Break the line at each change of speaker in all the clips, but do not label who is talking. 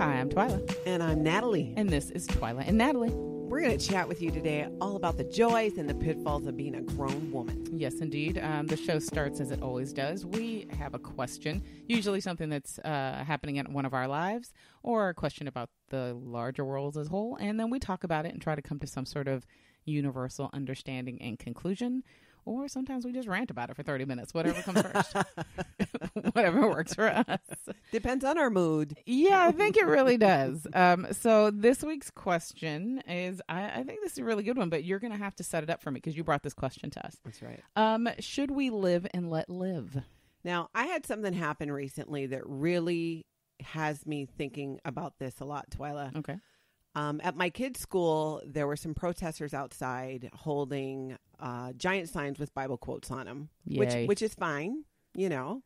Hi, I'm Twyla.
And I'm Natalie.
And this is Twyla and Natalie.
We're going to chat with you today all about the joys and the pitfalls of being a grown woman.
Yes, indeed. The show starts as it always does. We have a question, usually something that's happening in one of our lives, or a question about the larger world as a whole, and then we talk about it and try to come to some sort of universal understanding and conclusion. Or sometimes we just rant about it for 30 minutes, whatever comes first. Whatever works for us.
Depends on our mood.
Yeah, I think it really does. So this week's question is, I think this is a really good one, but you're going to have to set it up for me because you brought this question to us.
That's right.
Should we live and let live?
Now, I had something happen recently that really has me thinking about this a lot, Twyla.
Okay.
At my kids' school, there were some protesters outside holding giant signs with Bible quotes on them, which is fine, you know.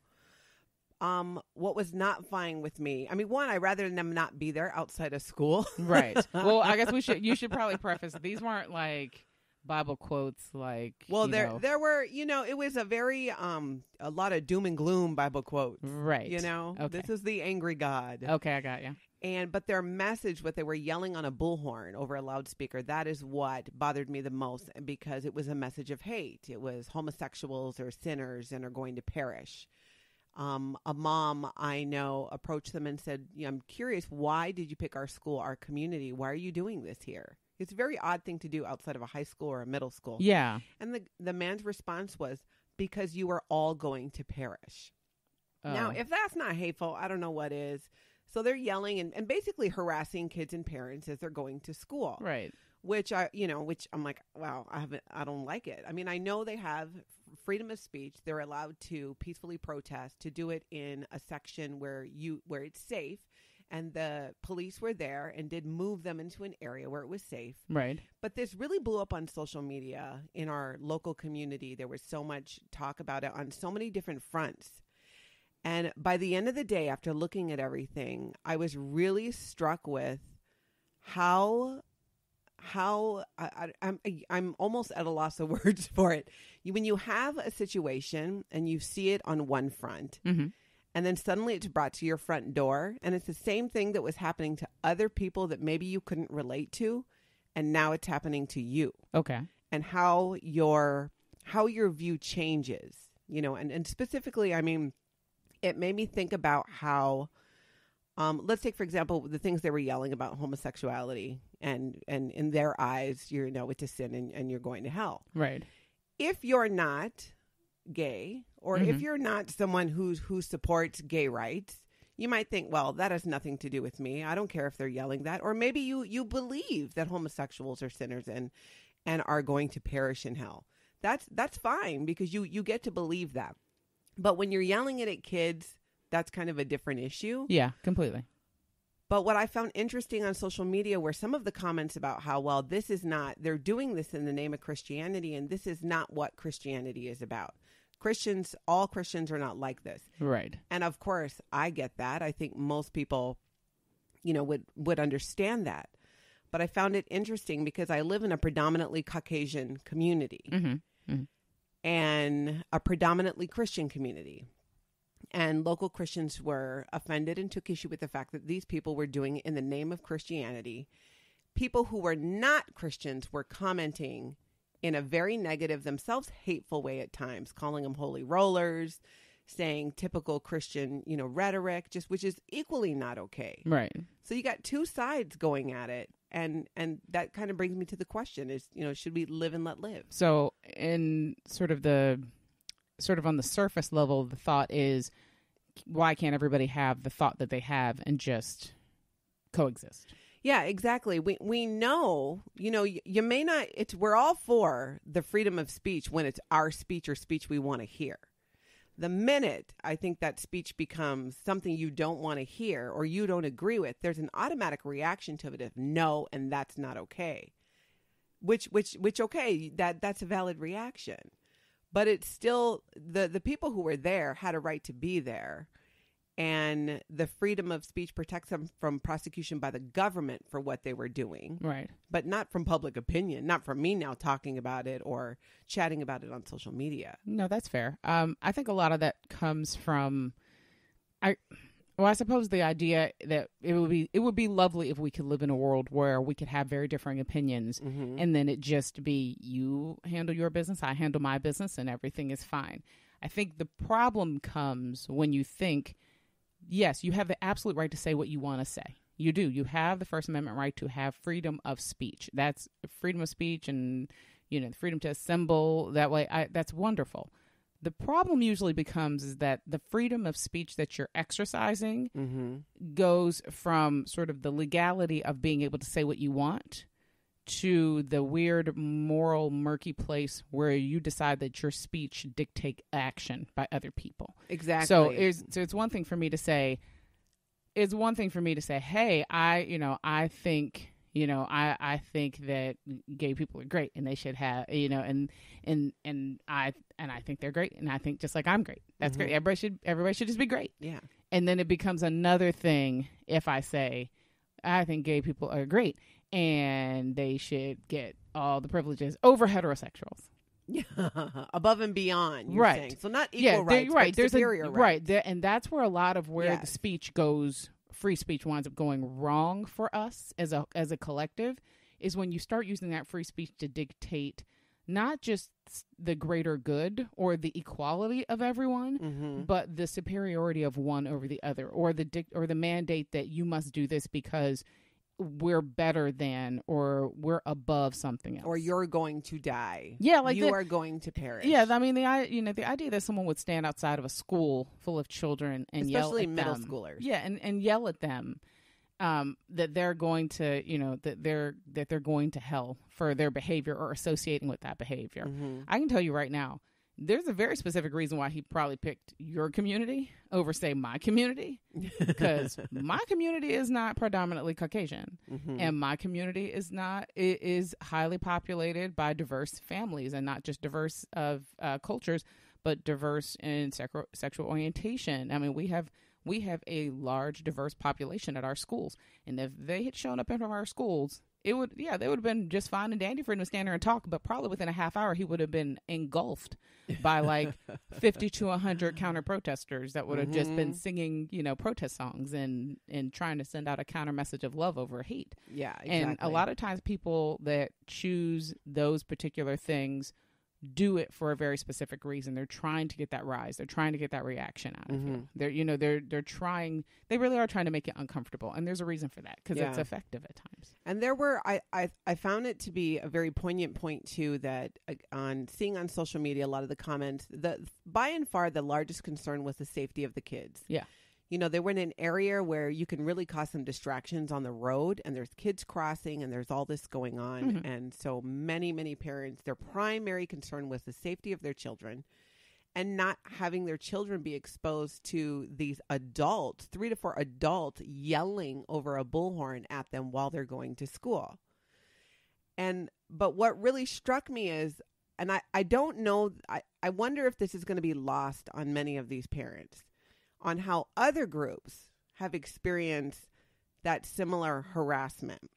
What was not fine with me, I mean, one, I'd rather them not be there outside of school.
Right. Well, I guess you should probably preface, these weren't like Bible quotes like,
well, there were, you know, it was a very, a lot of doom and gloom Bible quotes.
Right.
You know,
okay.
This is the angry God.
Okay, I got you.
But their message, what they were yelling on a bullhorn over a loudspeaker, that is what bothered me the most, because it was a message of hate. It was homosexuals are sinners and are going to perish. A mom I know approached them and said, I'm curious, why did you pick our school, our community? Why are you doing this here? It's a very odd thing to do outside of a high school or a middle school.
Yeah.
And the man's response was, because you are all going to perish. Oh. Now, if that's not hateful, I don't know what is. So they're yelling and basically harassing kids and parents as they're going to school.
Right.
Which I'm like, wow, I don't like it. I mean, I know they have freedom of speech. They're allowed to peacefully protest, to do it in a section where it's safe. And the police were there and did move them into an area where it was safe.
Right.
But this really blew up on social media in our local community. There was so much talk about it on so many different fronts. And by the end of the day, after looking at everything, I was really struck with how I'm almost at a loss of words for it. When you have a situation and you see it on one front, mm-hmm. and then suddenly it's brought to your front door, and it's the same thing that was happening to other people that maybe you couldn't relate to, and now it's happening to you.
Okay. And
how your view changes, you know, and specifically, I mean, it made me think about how, let's take, for example, the things they were yelling about homosexuality and in their eyes, it's a sin and you're going to hell.
Right.
If you're not gay, or mm-hmm. if you're not someone who supports gay rights, you might think, well, that has nothing to do with me. I don't care if they're yelling that. Or maybe you believe that homosexuals are sinners and are going to perish in hell. That's fine, because you get to believe that. But when you're yelling it at kids, that's kind of a different issue.
Yeah, completely.
But what I found interesting on social media were some of the comments about how, well, they're doing this in the name of Christianity, and this is not what Christianity is about. All Christians are not like this.
Right.
And of course, I get that. I think most people, would understand that. But I found it interesting because I live in a predominantly Caucasian community. Mm-hmm. Mm-hmm. And a predominantly Christian community. And local Christians were offended and took issue with the fact that these people were doing it in the name of Christianity. People who were not Christians were commenting in a very negative, themselves hateful way at times, calling them holy rollers, saying typical Christian, rhetoric, which is equally not okay.
Right. So
you got two sides going at it. And that kind of brings me to the question is, should we live and let live?
So in sort of on the surface level, the thought is, why can't everybody have the thought that they have and just coexist?
Yeah, exactly. We know, you may not, we're all for the freedom of speech when it's our speech or speech we want to hear. The minute I think that speech becomes something you don't want to hear or you don't agree with, there's an automatic reaction to it of no, and that's not okay. Which okay, that's a valid reaction. But it's still, the people who were there had a right to be there. And the freedom of speech protects them from prosecution by the government for what they were doing.
Right.
But not from public opinion, not from me now talking about it or chatting about it on social media.
No, that's fair. I think a lot of that comes from, Well, I suppose the idea that it would be lovely if we could live in a world where we could have very differing opinions, and then it just be you handle your business, I handle my business, and everything is fine. I think the problem comes when you think, yes, you have the absolute right to say what you want to say. You do. You have the First Amendment right to have freedom of speech. That's freedom of speech, and the freedom to assemble that way. That's wonderful. The problem usually becomes is that the freedom of speech that you're exercising goes from sort of the legality of being able to say what you want to the weird moral murky place where you decide that your speech dictate action by other people.
Exactly.
So it's one thing for me to say, hey, I think that gay people are great and they should have, and I think they're great, and I think just like I'm great. That's great. Everybody should just be great.
Yeah.
And then it becomes another thing if I say I think gay people are great and they should get all the privileges over heterosexuals.
Yeah, above and beyond. You're
right.
saying. So not equal rights, but
There's
superior rights.
Right, and that's where a lot of where the speech goes. Free speech winds up going wrong for us as a collective is when you start using that free speech to dictate not just the greater good or the equality of everyone, but the superiority of one over the other, or the mandate that you must do this because we're better than or we're above something else,
or you're going to die.
Yeah, like
you are going to perish.
Yeah, I mean the idea that someone would stand outside of a school full of children and
especially
yell at
middle
them,
schoolers.
Yeah, and yell at them that they're going to that they're going to hell for their behavior or associating with that behavior. I can tell you right now, there's a very specific reason why he probably picked your community over, say, my community, because my community is not predominantly Caucasian, and my community is highly populated by diverse families, and not just diverse of cultures, but diverse in sexual orientation. I mean, we have a large, diverse population at our schools, and if they had shown up in our schools, they would have been just fine and dandy for him to stand there and talk, but probably within a half hour, he would have been engulfed by like 50 to 100 counter protesters that would have just been singing, protest songs and trying to send out a counter message of love over hate.
Yeah, exactly.
And a lot of times people that choose those particular things do it for a very specific reason. They're trying to get that rise. They're trying to get that reaction out of you. They're trying. They really are trying to make it uncomfortable, and there's a reason for that because it's effective at times.
And there were I found it to be a very poignant point too, that on seeing on social media a lot of the comments, by and far the largest concern was the safety of the kids.
Yeah.
They were in an area where you can really cause some distractions on the road, and there's kids crossing and there's all this going on. And so many, many parents, their primary concern was the safety of their children and not having their children be exposed to these adults, 3 to 4 adults yelling over a bullhorn at them while they're going to school. But what really struck me is, and I don't know, I wonder if this is going to be lost on many of these parents, on how other groups have experienced that similar harassment,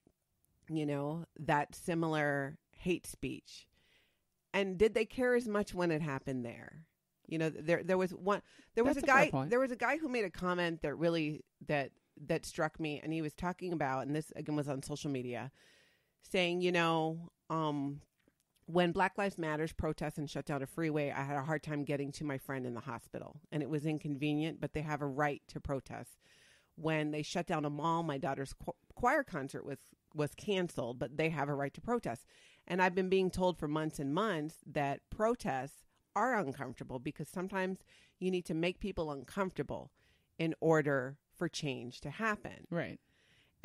that similar hate speech. And did they care as much when it happened there? There was a guy who made a comment that really, that struck me, and he was talking about, and this again was on social media, saying, when Black Lives Matters protests and shut down a freeway, I had a hard time getting to my friend in the hospital, and it was inconvenient, but they have a right to protest. When they shut down a mall, my daughter's choir concert was canceled, but they have a right to protest. And I've been being told for months and months that protests are uncomfortable because sometimes you need to make people uncomfortable in order for change to happen.
Right.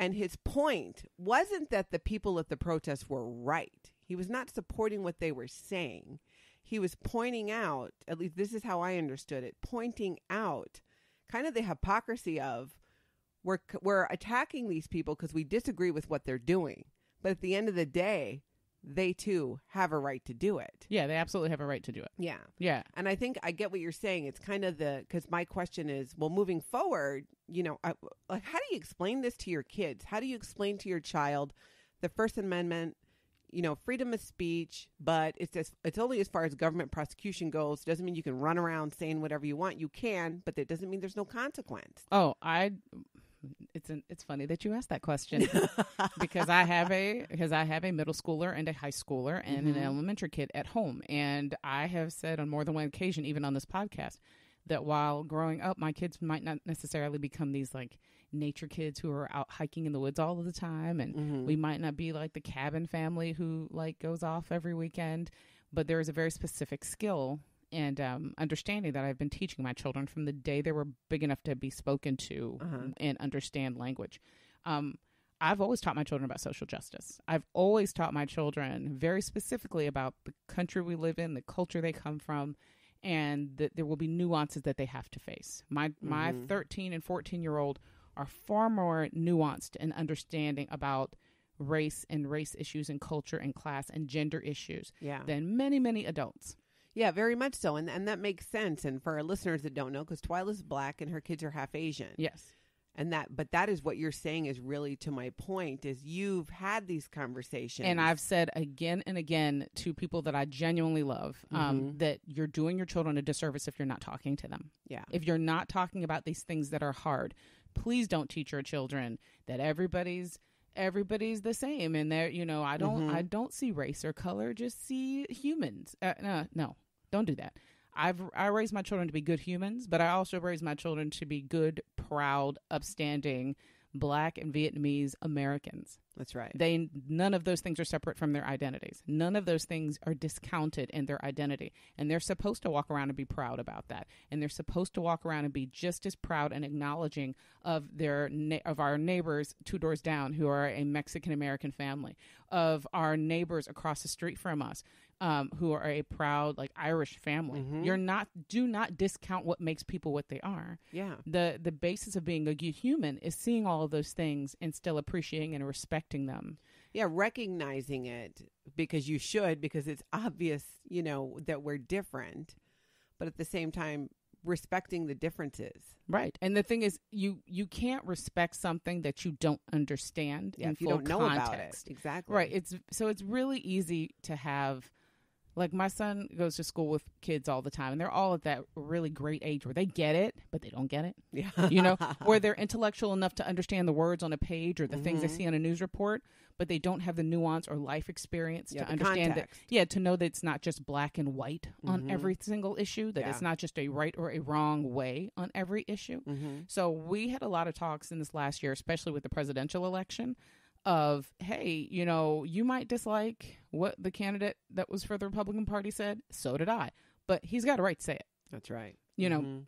And his point wasn't that the people at the protest were right. He was not supporting what they were saying. He was pointing out, at least this is how I understood it, pointing out kind of the hypocrisy of we're attacking these people because we disagree with what they're doing. But at the end of the day, they too have a right to do it.
Yeah, they absolutely have a right to do it.
Yeah.
Yeah.
And I think I get what you're saying. It's kind of because my question is, well, moving forward, how do you explain this to your kids? How do you explain to your child the First Amendment, freedom of speech, but it's only as far as government prosecution goes. Doesn't mean you can run around saying whatever you want. You can, but that doesn't mean there's no consequence.
Oh, it's funny that you asked that question because I have a middle schooler and a high schooler and an elementary kid at home, and I have said on more than one occasion, even on this podcast, that while growing up, my kids might not necessarily become these like nature kids who are out hiking in the woods all of the time, and we might not be like the cabin family who like goes off every weekend, but there is a very specific skill and understanding that I've been teaching my children from the day they were big enough to be spoken to and understand language. I've always taught my children about social justice. I've always taught my children very specifically about the country we live in, the culture they come from, and that there will be nuances that they have to face. My 13 and 14-year-old are far more nuanced in understanding about race and race issues and culture and class and gender issues than many, many adults.
Yeah, very much so. And that makes sense. And for our listeners that don't know, because Twyla's Black and her kids are half Asian.
Yes.
But that is what you're saying is really to my point is you've had these conversations.
And I've said again and again to people that I genuinely love that you're doing your children a disservice if you're not talking to them.
Yeah.
If you're not talking about these things that are hard, please don't teach your children that everybody's the same. And there, I don't see race or color, just see humans. No, don't do that. I raised my children to be good humans, but I also raised my children to be good, proud, upstanding Black and Vietnamese Americans.
That's right.
None of those things are separate from their identities. None of those things are discounted in their identity. And they're supposed to walk around and be proud about that. And they're supposed to walk around and be just as proud and acknowledging of of our neighbors 2 doors down who are a Mexican American family, of our neighbors across the street from us, who are a proud Irish family. Do not discount what makes people what they are.
Yeah.
The basis of being a good human is seeing all of those things and still appreciating and respecting them.
Yeah, recognizing it because it's obvious, that we're different, but at the same time respecting the differences.
Right. And the thing is you can't respect something that you don't understand in
if you
full
don't know
context.
About it. Exactly.
Right. It's really easy to have. Like, my son goes to school with kids all the time, and they're all at that really great age where they get it, but they don't get it.
Yeah.
Where they're intellectual enough to understand the words on a page or the things they see on a news report, but they don't have the nuance or life experience to understand
context.
to know that it's not just black and white on every single issue, that it's not just a right or a wrong way on every issue. So we had a lot of talks in this last year, especially with the presidential election, of, hey, you might dislike what the candidate that was for the Republican Party said. So did I. But he's got a right to say it.
That's right.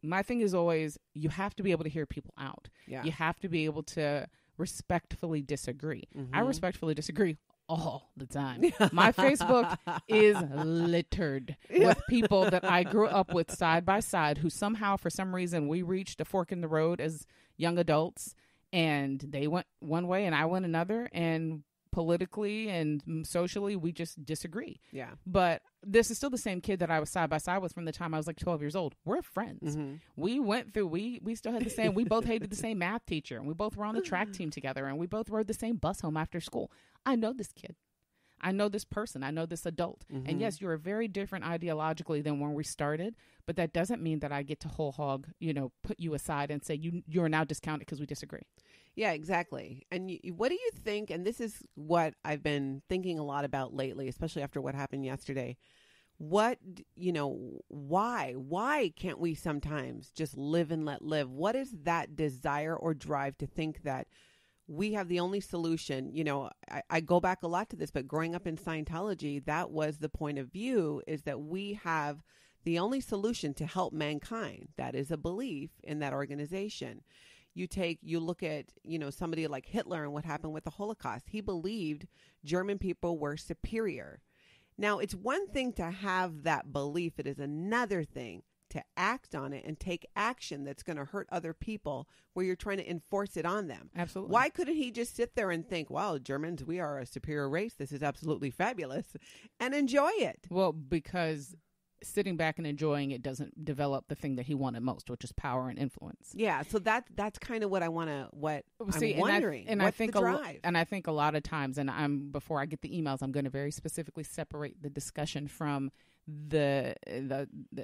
My thing is always, you have to be able to hear people out.
Yeah.
You have to be able to respectfully disagree. I respectfully disagree all the time. My Facebook is littered with people that I grew up with side by side who somehow, for some reason, we reached a fork in the road as young adults. And they went one way and I went another, and politically and socially, we just disagree.
Yeah.
But this is still the same kid that I was side by side with from the time I was like 12 years old. We're friends. We went through, we still had the same, we both hated the same math teacher, and we both were on the track team together, and we both rode the same bus home after school. I know this kid. I know this person. I know this adult. And yes, you're very different ideologically than when we started, but that doesn't mean that I get to whole hog, put you aside and say you're now discounted because we disagree.
Yeah, exactly. And what do you think? And this is what I've been thinking a lot about lately, especially after what happened yesterday. Why can't we sometimes just live and let live? What is that desire or drive to think that we have the only solution? I go back a lot to this, but growing up in Scientology, that was the point of view, is that we have the only solution to help mankind. That is a belief in that organization. You look at, somebody like Hitler and what happened with the Holocaust. He believed German people were superior. Now, it's one thing to have that belief. It is another thing to act on it and take action that's going to hurt other people where you're trying to enforce it on them.
Absolutely.
Why couldn't he just sit there and think, wow, Germans, we are a superior race. This is absolutely fabulous, and enjoy it?
Well, because sitting back and enjoying it doesn't develop the thing that he wanted most, which is power and influence.
Yeah, so that's kind of what I'm wondering.
I think a lot of times, and before I get the emails, I'm going to very specifically separate the discussion from the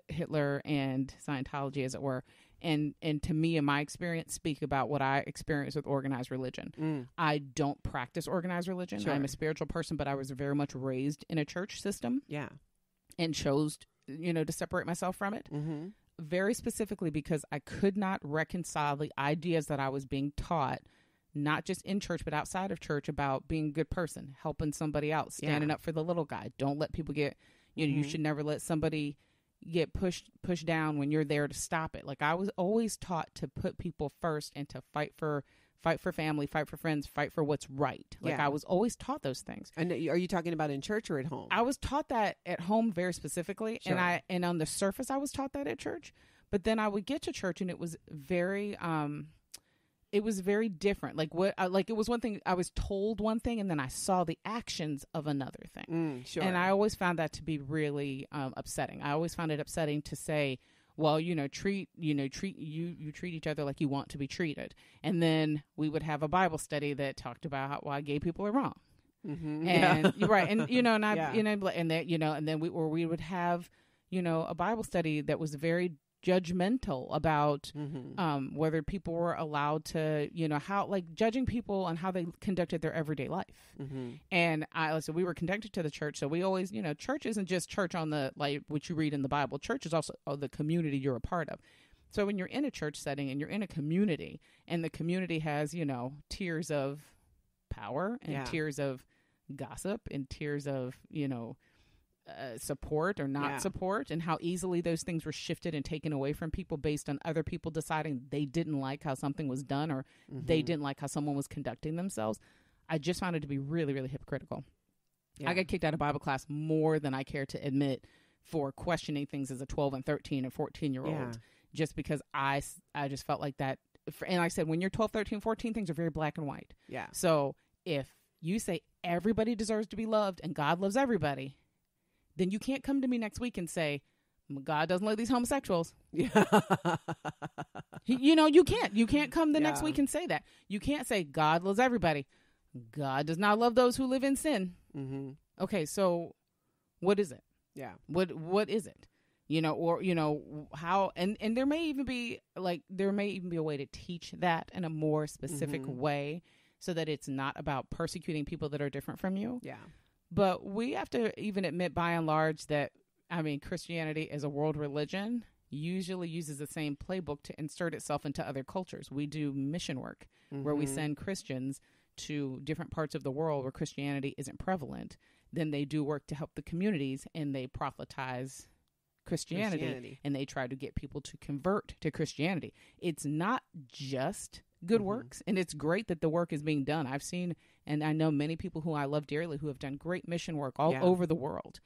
Hitler and Scientology, as it were, and to me, in my experience, speak about what I experienced with organized religion. I don't practice organized religion. Sure. I'm a spiritual person, but I was very much raised in a church system.
Yeah,
and chose, to separate myself from it. Mm-hmm. Very specifically because I could not reconcile the ideas that I was being taught, not just in church, but outside of church, about being a good person, helping somebody out, standing up for the little guy. Don't let people get, you should never let somebody get pushed down when you're there to stop it. Like, I was always taught to put people first and to fight for family, fight for friends, fight for what's right. Like, I was always taught those things.
And are you talking about in church or at home?
I was taught that at home very specifically. Sure. And on the surface, I was taught that at church. But then I would get to church and it was very different. Like it was one thing, I was told one thing and then I saw the actions of another thing.
Sure.
And I always found that to be really upsetting. I always found it upsetting to say, well, treat each other like you want to be treated. And then we would have a Bible study that talked about why gay people are wrong. Mm-hmm. And right. And, and then we would have, a Bible study that was very judgmental about whether people were allowed to, how, like, judging people on how they conducted their everyday life. Mm-hmm. And so we were conducted to the church. So we always, church isn't just church on the, like, what you read in the Bible. Church is also the community you're a part of. So when you're in a church setting and you're in a community and the community has, tiers of power and tiers of gossip and tiers of, support or not support, and how easily those things were shifted and taken away from people based on other people deciding they didn't like how something was done or they didn't like how someone was conducting themselves. I just found it to be really, really hypocritical. Yeah. I got kicked out of Bible class more than I care to admit for questioning things as a 12 and 13 and 14-year-old, just because I just felt like that. And like I said, when you're 12, 13, 14, things are very black and white. Yeah. So if you say everybody deserves to be loved and God loves everybody, then you can't come to me next week and say, God doesn't love these homosexuals. Yeah. You can't. You can't come the next week and say that. You can't say God loves everybody. God does not love those who live in sin. Mm-hmm. Okay, so what is it? Yeah. What is it? How, and there may even be a way to teach that in a more specific way so that it's not about persecuting people that are different from you. Yeah. But we have to even admit, by and large, that, Christianity as a world religion usually uses the same playbook to insert itself into other cultures. We do mission work where we send Christians to different parts of the world where Christianity isn't prevalent. Then they do work to help the communities and they proselytize Christianity. And they try to get people to convert to Christianity. It's not just good works, and it's great that the work is being done. I've seen, and I know many people who I love dearly who have done great mission work all over the world,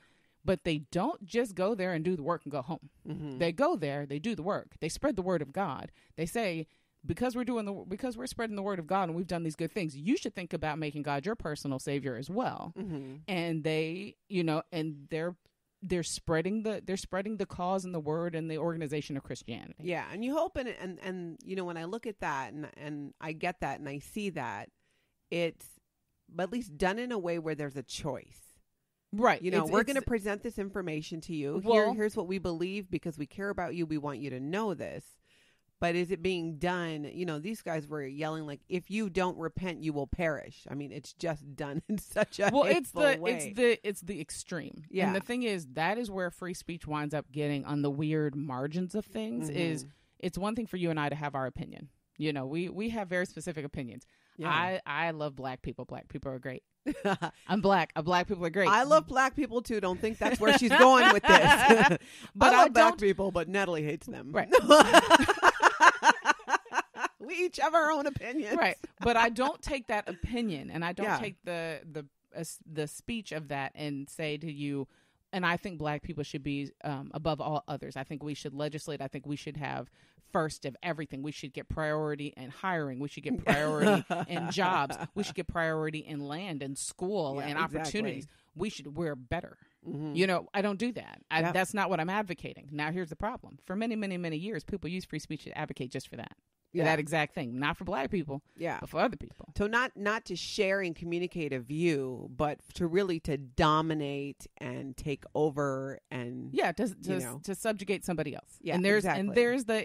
but they don't just go there and do the work and go home. They go there, they do the work, they spread the word of God. They say, because we're spreading the word of God and we've done these good things, you should think about making God your personal savior as well. And they, and they're spreading the cause and the word and the organization of Christianity. Yeah.
And you hope, and when I look at that and I get that and I see that, it's at least done in a way where there's a choice. Right. We're going to present this information to you. Here's what we believe because we care about you. We want you to know this. But is it being done? These guys were yelling like, "If you don't repent, you will perish." It's just done in such a hateful way.
It's the extreme. Yeah. And the thing is, that is where free speech winds up getting on the weird margins of things. Is it's one thing for you and I to have our opinion. We have very specific opinions. Yeah. I love black people. Black people are great. I'm black. Black people are great.
I love black people too. Don't think that's where she's going with this. But I love black people, but Natalie hates them. Right. We each have our own opinions.
Right. But I don't take that opinion and I don't take the speech of that and say to you, and I think black people should be above all others. I think we should legislate. I think we should have first of everything. We should get priority in hiring. We should get priority in jobs. We should get priority in land and school and opportunities. We're better. You know, I don't do that.
Yep.
That's not what I'm advocating. Now, here's the problem. For many, many, many years, people use free speech to advocate just for that.
Yeah.
That exact thing. Not for black people, but for other people.
So not to share and communicate a view, but to really to dominate and take over and
to subjugate somebody else.
Yeah,
and there's
exactly.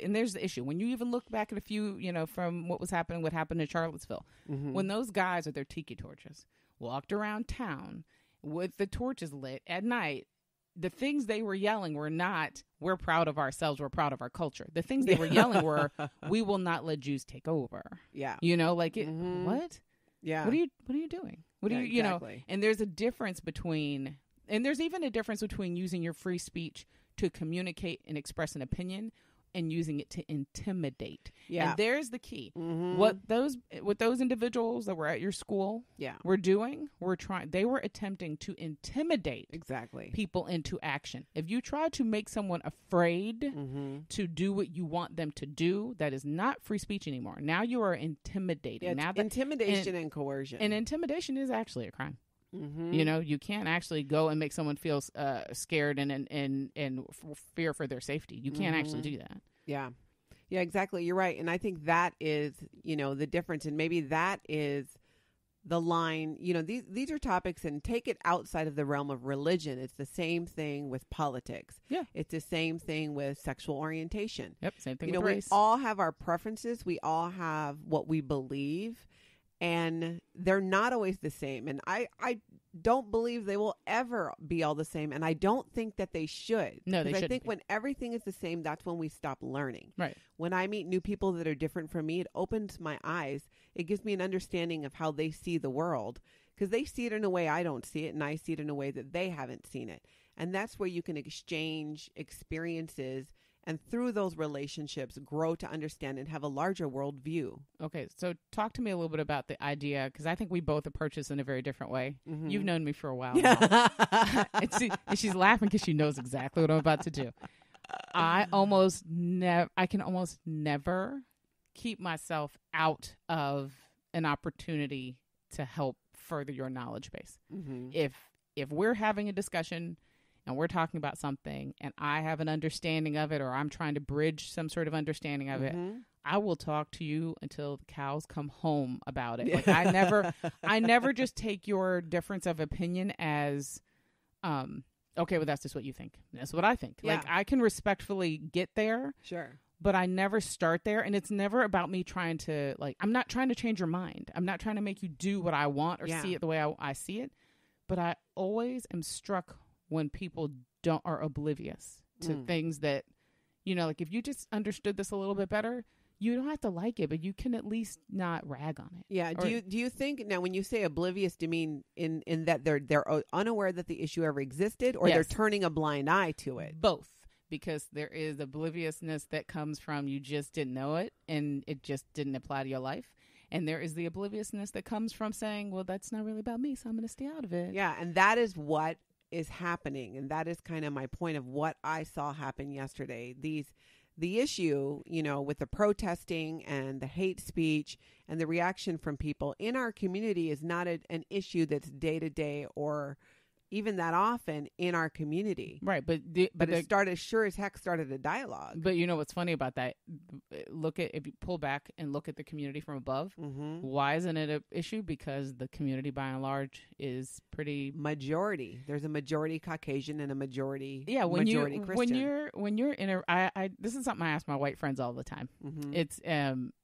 and there's the issue. When you even look back at a few, you know, from what happened in Charlottesville, when those guys with their tiki torches walked around town with the torches lit at night, the things they were yelling were not, we're proud of ourselves, we're proud of our culture. The things they were yelling were, we will not let Jews take over.
Yeah.
You know, like what?
Yeah.
What are you doing? What do you know? And there's a difference between, and there's even a difference between using your free speech to communicate and express an opinion and using it to intimidate.
Yeah.
And there's the key. What those individuals that were at your school were doing, they were attempting to intimidate people into action. If you try to make someone afraid to do what you want them to do, that is not free speech anymore. Now you are intimidating.
Yeah, intimidation and coercion.
And intimidation is actually a crime. You know, you can't actually go and make someone feel scared and fear for their safety. You can't actually do that.
Yeah. Yeah, exactly. You're right. And I think that is, you know, the difference. And maybe that is the line, you know, these are topics, and take it outside of the realm of religion. It's the same thing with politics.
Yeah.
It's the same thing with sexual orientation.
Yep. Same thing
with
race.
We all have our preferences. We all have what we believe. And they're not always the same. And I don't believe they will ever be all the same. And I don't think that they should.
No, they shouldn't.
I think when everything is the same, that's when we stop learning.
Right.
When I meet new people that are different from me, it opens my eyes. It gives me an understanding of how they see the world, because they see it in a way I don't see it, and I see it in a way that they haven't seen it. And that's where you can exchange experiences, and through those relationships, grow to understand and have a larger worldview.
Okay, so talk to me a little bit about the idea, because I think we both approach this in a very different way. You've known me for a while now. and she's laughing because she knows exactly what I'm about to do. I can almost never keep myself out of an opportunity to help further your knowledge base. If we're having a discussion and we're talking about something and I have an understanding of it, or I'm trying to bridge some sort of understanding of it, I will talk to you until the cows come home about it. Like I never just take your difference of opinion as, okay, well, that's just what you think. That's what I think.
Yeah.
Like, I can respectfully get there.
Sure.
But I never start there. And it's never about me trying to, like, I'm not trying to change your mind. I'm not trying to make you do what I want or see it the way I see it. But I always am struck when people are oblivious to things that, you know, like, if you just understood this a little bit better, you don't have to like it, but you can at least not rag on it.
Yeah. Do you think, now when you say oblivious, do you mean in that they're unaware that the issue ever existed, or they're turning a blind eye to it?
Both. Because there is obliviousness that comes from you just didn't know it and it just didn't apply to your life. And there is the obliviousness that comes from saying, well, that's not really about me, so I'm going to stay out of it.
Yeah, and that is what is happening. And that is kind of my point of what I saw happen yesterday. The issue, you know, with the protesting and the hate speech and the reaction from people in our community is not an issue that's day to day or even that often in our community. Right. But it started, sure as heck, started a dialogue.
But you know what's funny about that? If you pull back and look at the community from above, why isn't it an issue? Because the community by and large is pretty
majority. There's a majority Caucasian and a majority
Christian. When you're in a this is something I ask my white friends all the time. It's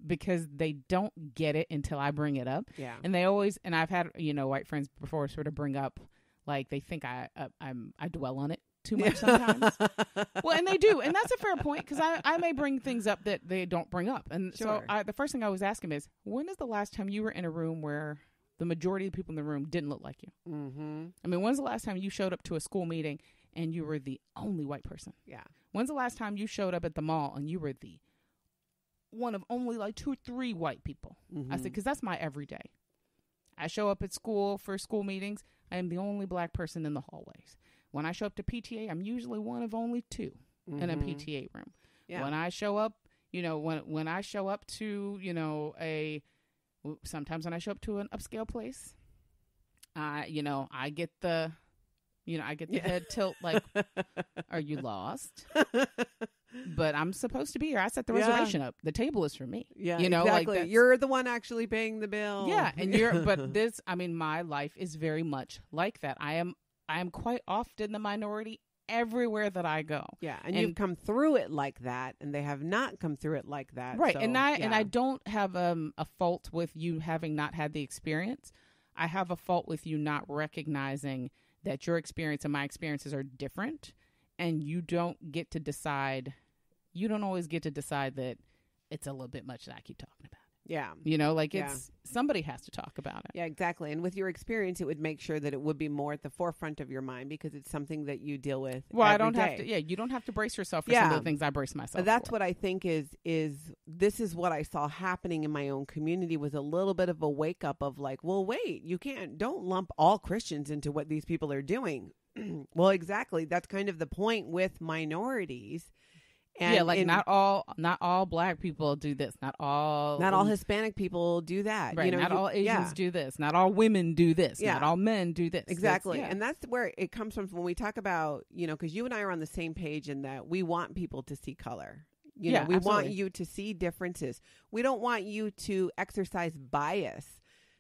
because they don't get it until I bring it up.
Yeah.
And they always, and I've had, you know, white friends before sort of bring up, like, they think I dwell on it too much sometimes. Well, and they do. And that's a fair point, because I may bring things up that they don't bring up. And so the first thing I always ask them is, when is the last time you were in a room where the majority of the people in the room didn't look like you? I mean, when's the last time you showed up to a school meeting and you were the only white person?
Yeah.
When's the last time you showed up at the mall and you were the one of only like 2 or 3 white people? I said, because that's my everyday. I show up at school for school meetings. I am the only black person in the hallways. When I show up to PTA, I'm usually one of only 2 in a PTA room. Yeah. When I show up, you know, when I show up to, you know, sometimes when I show up to an upscale place, you know, I get the I get the head tilt like, are you lost? But I'm supposed to be here. I set the reservation up. The table is for me.
Yeah,
exactly.
Like you're the one actually paying the bill.
Yeah, and but my life is very much like that. I am quite often the minority everywhere that I go.
Yeah, and you've come through it like that, and they have not come through it like that.
Right,
so,
and I don't have a fault with you having not had the experience. I have a fault with you not recognizing that your experience and my experiences are different, and you don't get to decide. You don't always get to decide that it's a little bit much that I keep talking about.
Yeah.
It's somebody has to talk about it.
Yeah, exactly. And with your experience, it would make sure that it would be more at the forefront of your mind because it's something that you deal with.
Well,
every
I don't
day.
have to. Yeah, you don't have to brace yourself for some of the things I brace myself.
That's
for.
what I think is this is what I saw happening in my own community was a little bit of a wake up of like, well, wait, don't lump all Christians into what these people are doing. Well, exactly. That's kind of the point with minorities. And
not all Black people do this. Not all
Hispanic people do that.
Right. Not all Asians do this. Not all women do this.
Yeah.
Not all men do this.
Exactly. And that's where it comes from when we talk about, because you and I are on the same page in that we want people to see color. We
absolutely.
want you to see differences. We don't want you to exercise bias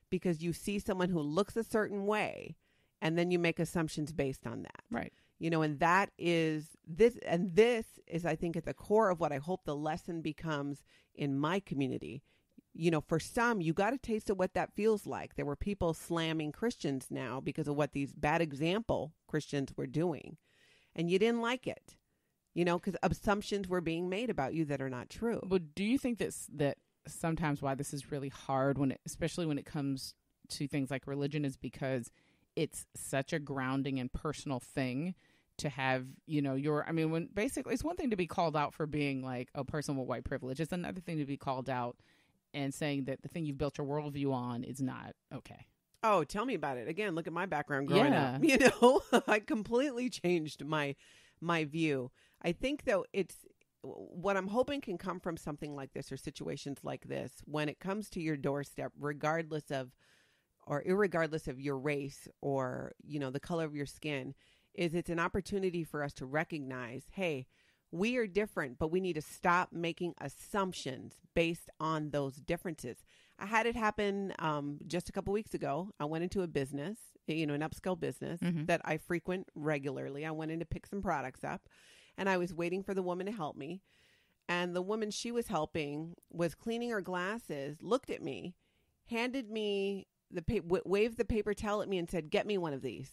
because you see someone who looks a certain way and then you make assumptions based on that.
Right.
And that is this. And this is, I think, at the core of what I hope the lesson becomes in my community. For some, you got a taste of what that feels like. There were people slamming Christians now because of what these bad example Christians were doing. And you didn't like it, because assumptions were being made about you that are not true.
But do you think that sometimes why this is really hard, especially when it comes to things like religion, is because it's such a grounding and personal thing to have, when basically it's one thing to be called out for being like a person with white privilege. It's another thing to be called out and saying that the thing you've built your worldview on is not okay.
Oh, tell me about it. Again, look at my background growing up. I completely changed my view. I think, though, it's what I'm hoping can come from something like this or situations like this when it comes to your doorstep, irregardless of your race or, the color of your skin, is it's an opportunity for us to recognize, hey, we are different, but we need to stop making assumptions based on those differences. I had it happen just a couple weeks ago. I went into a business, an upscale business that I frequent regularly. I went in to pick some products up, and I was waiting for the woman to help me. And the woman she was helping was cleaning her glasses, looked at me, handed me waved the paper towel at me and said, "Get me one of these."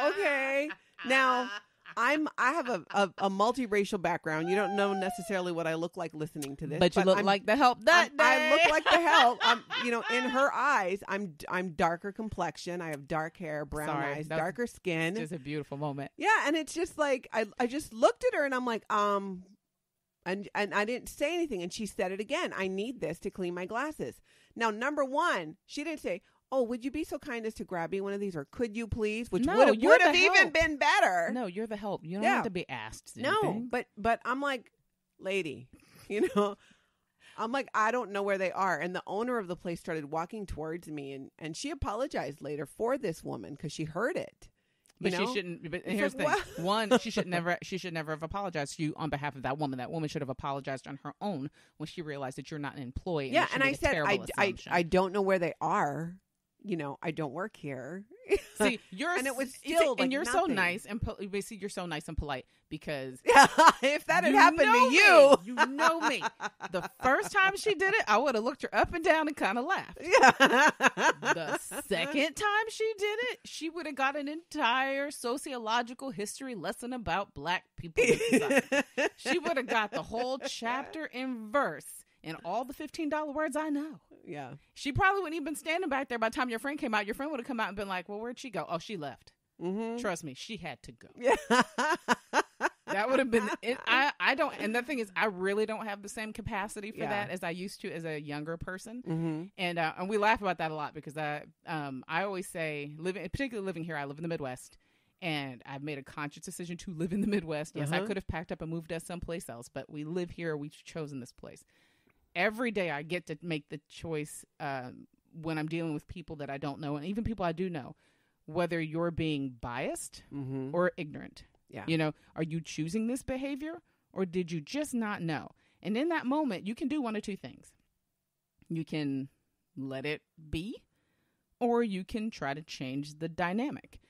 Okay. Now, I have a multiracial background. You don't know necessarily what I look like listening to this,
but you look like the help that day.
I look like the help. In her eyes, I'm darker complexion. I have dark hair, brown eyes, darker skin.
It's just a beautiful moment.
Yeah, and it's just like I just looked at her and I'm like, and I didn't say anything, and she said it again. I need this to clean my glasses. Now, number one, she didn't say, "Oh, would you be so kind as to grab me one of these?" or "Could you please?" Which would have even been better.
No, you're the help. You don't have to be asked.
No, but I'm like, lady, I'm like, I don't know where they are. And the owner of the place started walking towards me, and she apologized later for this woman because she heard it.
But she shouldn't. But here's the thing: one, she should never have apologized to you on behalf of that woman. That woman should have apologized on her own when she realized that you're not an employee.
Yeah, and I said, I don't know where they are. I don't work here.
See,
and it was still,
and you're so nice and basically you're so nice and polite because
if that had happened to you,
you know me. The first time she did it, I would have looked her up and down and kind of laughed.
Yeah.
The second time she did it, she would have got an entire sociological history lesson about Black people. She would have got the whole chapter and verse. And all the $15 words I know.
Yeah.
She probably wouldn't even been standing back there by the time your friend came out. Your friend would have come out and been like, "Well, where'd she go?" "Oh, she left." Mm-hmm. Trust me, she had to go. Yeah. That would have been it. I don't, and the thing is, I really don't have the same capacity for that as I used to as a younger person. Mm-hmm. And we laugh about that a lot because I always say, particularly living here, I live in the Midwest. And I've made a conscious decision to live in the Midwest. Yes, I could have packed up and moved us someplace else, but we live here. We've chosen this place. Every day I get to make the choice when I'm dealing with people that I don't know and even people I do know. whether you're being biased or ignorant.
Yeah.
You know, are you choosing this behavior or did you just not know? And in that moment, you can do one of two things. You can let it be, or you can try to change the dynamic.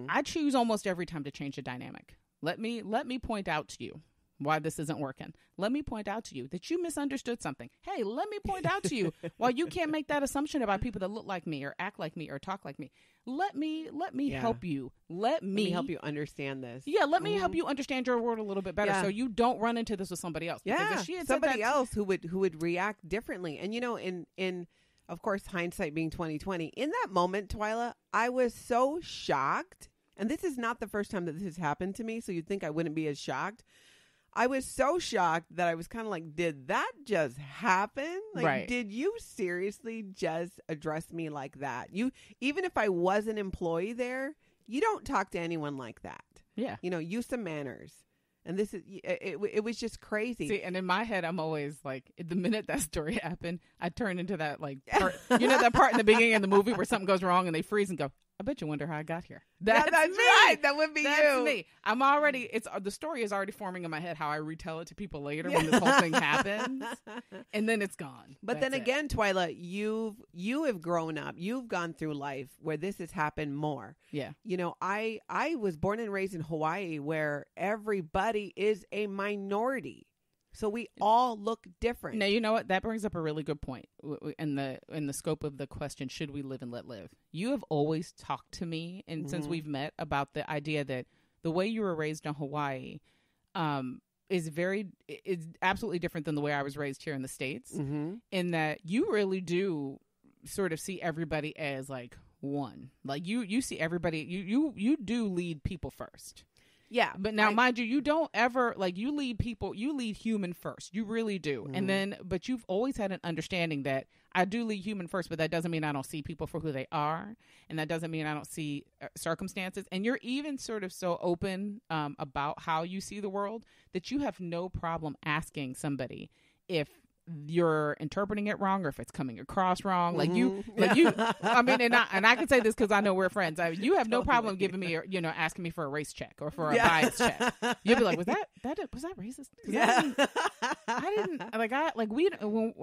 I choose almost every time to change the dynamic. Let me point out to you why this isn't working. Let me point out to you that you misunderstood something. Hey, let me point out to you why you can't make that assumption about people that look like me or act like me or talk like me. Let me help you. Let me
help you understand this.
Yeah, let me help you understand your world a little bit better,
Yeah.
so you don't run into this with somebody else. Because
Yeah,
if she had
somebody
said that
else who would react differently. And you know, in of course, hindsight being 2020, in that moment, Twyla, I was so shocked. And this is not the first time that this has happened to me, so you'd think I wouldn't be as shocked. I was so shocked that I was kind of like, did that just happen? Like,
Right.
Did you seriously just address me like that? Even if I was an employee there, you don't talk to anyone like that.
Yeah.
You know, use some manners. And this is, it was just crazy.
See, and in my head, I'm always like, the minute that story happened, I turn into that, like, part, you know, that part in the beginning of the movie where something goes wrong and they freeze and go, I bet you wonder how I got here.
That's
me.
right. That would be
That's
you.
me. I'm already, the story is already forming in my head how I retell it to people later when this whole thing happens. And then it's gone.
But
That's
then
it.
again, Twyla, you have grown up. You've gone through life where this has happened more.
Yeah.
You know, I was born and raised in Hawaii where everybody is a minority. So we all look different.
Now, you know what? That brings up a really good point in the scope of the question, should we live and let live? You have always talked to me, and since we've met, about the idea that the way you were raised in Hawaii is absolutely different than the way I was raised here in the States, in that you really do sort of see everybody as like one. Like you see everybody, you do lead people first.
Yeah.
But now, mind you, you don't ever, like, you lead people, you lead human first. You really do. And then, but you've always had an understanding that I do lead human first, but that doesn't mean I don't see people for who they are. And that doesn't mean I don't see circumstances. And you're even sort of so open about how you see the world that you have no problem asking somebody if you're interpreting it wrong or if it's coming across wrong. I mean, and I can say this because I know we're friends. You have no problem giving me, asking me for a race check or for a bias check. You'll be like, was that racist?
Yeah.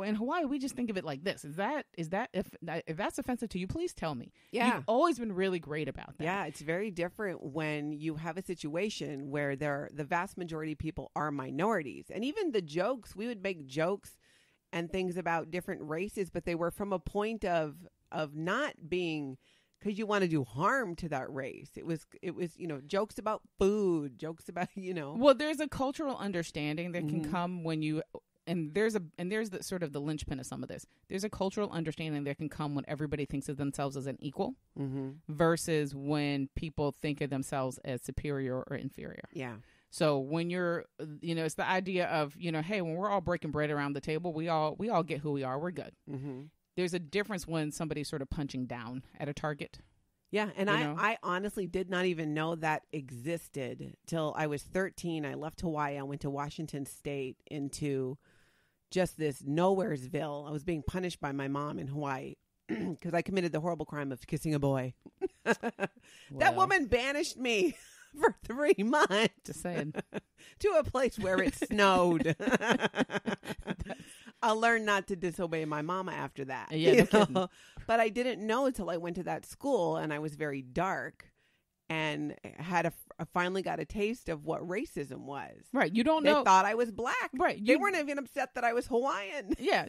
In Hawaii, we just think of it like this. Is that if that's offensive to you, please tell me.
Yeah.
You've always been really great about that.
Yeah, it's very different when you have a situation where the vast majority of people are minorities. And even the jokes, we would make jokes and things about different races, but they were from a point of not being because you want to do harm to that race. It was jokes about food, jokes about
Well, there's a cultural understanding that can come when you there's the sort of the linchpin of some of this. There's a cultural understanding that can come when everybody thinks of themselves as an equal versus when people think of themselves as superior or inferior.
Yeah.
So when you're, it's the idea of, hey, when we're all breaking bread around the table, we all get who we are. We're good. There's a difference when somebody's sort of punching down at a target.
Yeah. And I honestly did not even know that existed till I was 13. I left Hawaii. I went to Washington State into just this nowheresville. I was being punished by my mom in Hawaii because I committed the horrible crime of kissing a boy. That woman banished me for 3 months.
Just saying.
To a place where it snowed. I learned not to disobey my mama after that.
Yeah, no kidding.
But I didn't know until I went to that school, and I was very dark and I finally got a taste of what racism was.
Right. You don't
They
know.
thought I was black.
Right.
They weren't even upset that I was Hawaiian.
Yeah.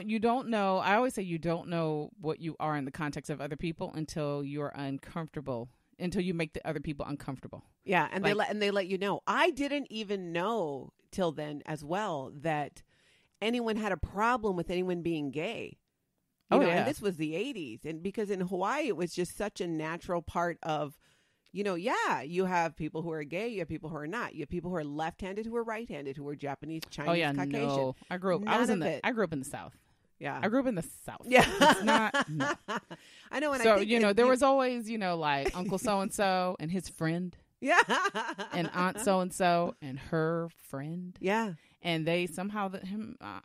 You don't know. I always say you don't know what you are in the context of other people until you're uncomfortable. Until you make the other people uncomfortable.
Yeah, and they let you know. I didn't even know till then as well that anyone had a problem with anyone being gay. You know, and this was the 80s. And because in Hawaii, it was just such a natural part of, you have people who are gay, you have people who are not. You have people who are left-handed, who are right-handed, who are Japanese, Chinese, Caucasian.
No. I grew up in the South.
Yeah.
I grew up in the South.
Yeah.
It's not, no.
I know. And
so,
I think
there was always, like Uncle so-and-so and his friend.
Yeah.
And Aunt so-and-so and her friend.
Yeah.
And they somehow,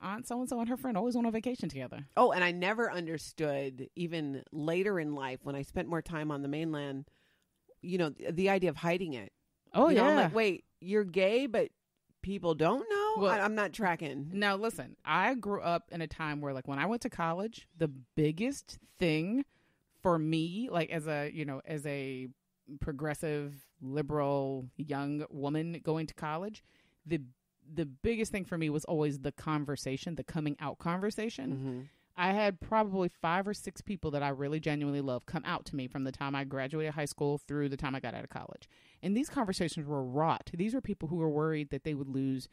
Aunt so-and-so and her friend always went on vacation together.
Oh, and I never understood, even later in life, when I spent more time on the mainland, the idea of hiding it.
Oh, yeah.
I'm like, wait, you're gay, but people don't know?
Well,
I'm not tracking.
Now, listen, I grew up in a time where, like, when I went to college, the biggest thing for me, like, as a progressive, liberal, young woman going to college, the biggest thing for me was always the conversation, the coming out conversation.
Mm-hmm.
I had probably 5 or 6 people that I really genuinely love come out to me from the time I graduated high school through the time I got out of college. And these conversations were wrought. These were people who were worried that they would lose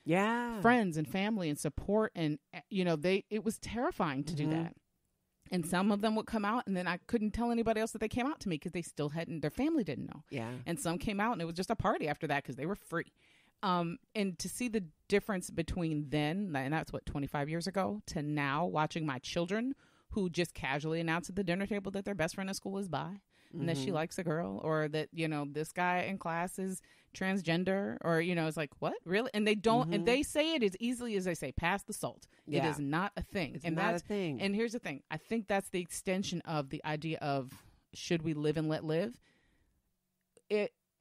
friends and family and support. And, it was terrifying to do that. And some of them would come out, and then I couldn't tell anybody else that they came out to me because they still their family didn't know.
Yeah.
And some came out, and it was just a party after that because they were free. And to see the difference between then, and that's 25 years ago, to now, watching my children who just casually announce at the dinner table that their best friend at school is bi, and that she likes a girl, or that, this guy in class is transgender, or, it's like, what? Really? And they don't, and they say it as easily as they say, pass the salt.
Yeah.
It is not a thing.
It's not a thing.
And here's the thing. I think that's the extension of the idea of, should we live and let live?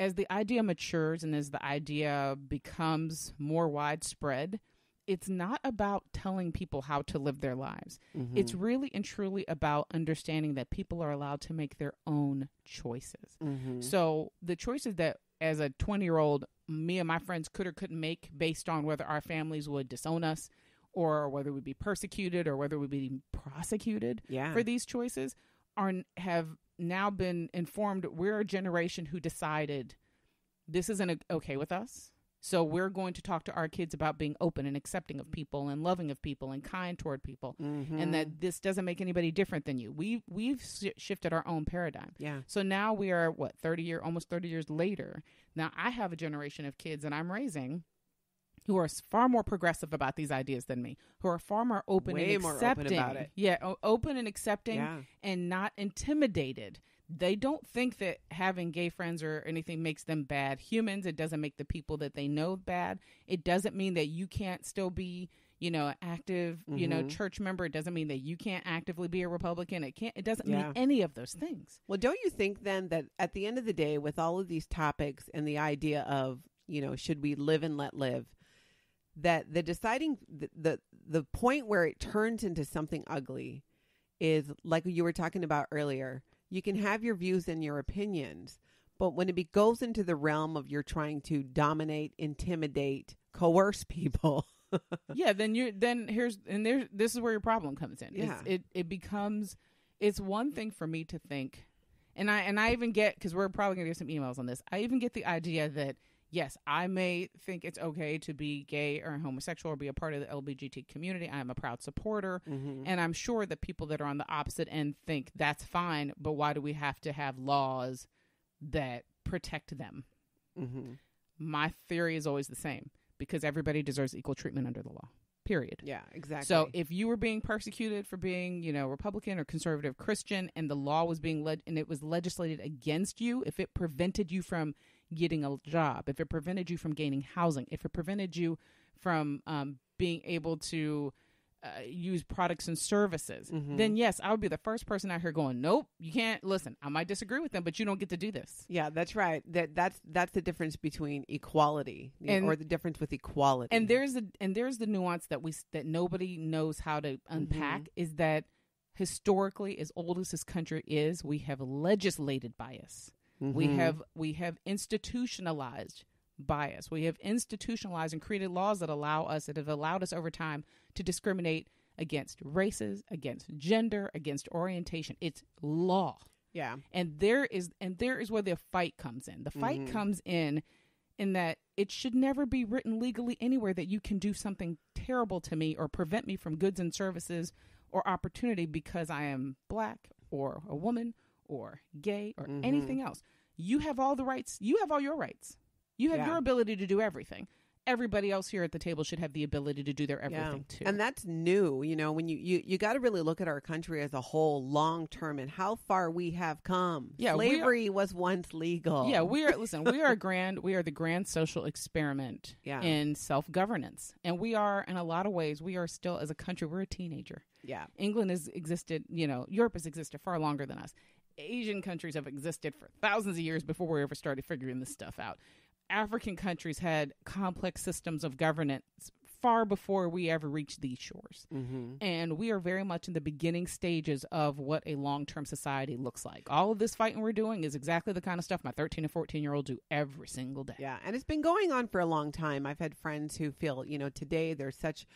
As the idea matures and as the idea becomes more widespread, it's not about telling people how to live their lives. It's really and truly about understanding that people are allowed to make their own choices. So the choices that as a 20-year-old, me and my friends could or couldn't make based on whether our families would disown us or whether we'd be persecuted or whether we'd be prosecuted for these choices have now been informed. We're a generation who decided this isn't okay with us. So we're going to talk to our kids about being open and accepting of people and loving of people and kind toward people, and that this doesn't make anybody different than you. We've shifted our own paradigm.
Yeah.
So now we are almost 30 years later. Now I have a generation of kids that I'm raising who are far more progressive about these ideas than me, who are far more open and accepting.
More open about it.
Yeah, open and accepting and not intimidated. They don't think that having gay friends or anything makes them bad humans. It doesn't make the people that they know bad. It doesn't mean that you can't still be, an active, church member. It doesn't mean that you can't actively be a Republican. It doesn't mean any of those things.
Well, don't you think then that at the end of the day, with all of these topics and the idea of, should we live and let live, that the deciding the point where it turns into something ugly is like you were talking about earlier. You can have your views and your opinions, but when it goes into the realm of you're trying to dominate, intimidate, coerce people,
this is where your problem comes in.
Yeah.
It becomes, it's one thing for me to think, and I even get, because we're probably gonna get some emails on this. I even get the idea that yes, I may think it's okay to be gay or homosexual or be a part of the LGBT community. I am a proud supporter. And I'm sure that people that are on the opposite end think that's fine, but why do we have to have laws that protect them? My theory is always the same, because everybody deserves equal treatment under the law. Period.
Yeah, exactly.
So if you were being persecuted for being, Republican or conservative Christian, and the law was being and it was legislated against you, if it prevented you from getting a job, if it prevented you from gaining housing, if it prevented you from being able to use products and services, then yes, I would be the first person out here going, nope, you can't. Listen, I might disagree with them, but you don't get to do this.
Yeah, that's right. That's the difference between equality or the difference with equality.
And there's the nuance that nobody knows how to unpack, is that historically, as old as this country is, we have legislated bias. We have institutionalized bias. We have institutionalized and created laws that have allowed us over time to discriminate against races, against gender, against orientation. It's law.
Yeah.
And there is where the fight comes in. The fight comes in that it should never be written legally anywhere that you can do something terrible to me or prevent me from goods and services or opportunity because I am Black or a woman or gay or anything else. You have all the rights. You have all your rights. You have your ability to do everything. Everybody else here at the table should have the ability to do their everything too.
And that's new. When you got to really look at our country as a whole, long term, and how far we have come. Yeah, slavery was once legal.
Yeah, we are the grand social experiment in self-governance, and we are, in a lot of ways, we are still, as a country, we're a teenager.
Yeah,
England has existed. Europe has existed far longer than us. Asian countries have existed for thousands of years before we ever started figuring this stuff out. African countries had complex systems of governance far before we ever reached these shores. And we are very much in the beginning stages of what a long-term society looks like. All of this fighting we're doing is exactly the kind of stuff my 13 and 14-year-olds do every single day.
Yeah, and it's been going on for a long time. I've had friends who feel, today there's such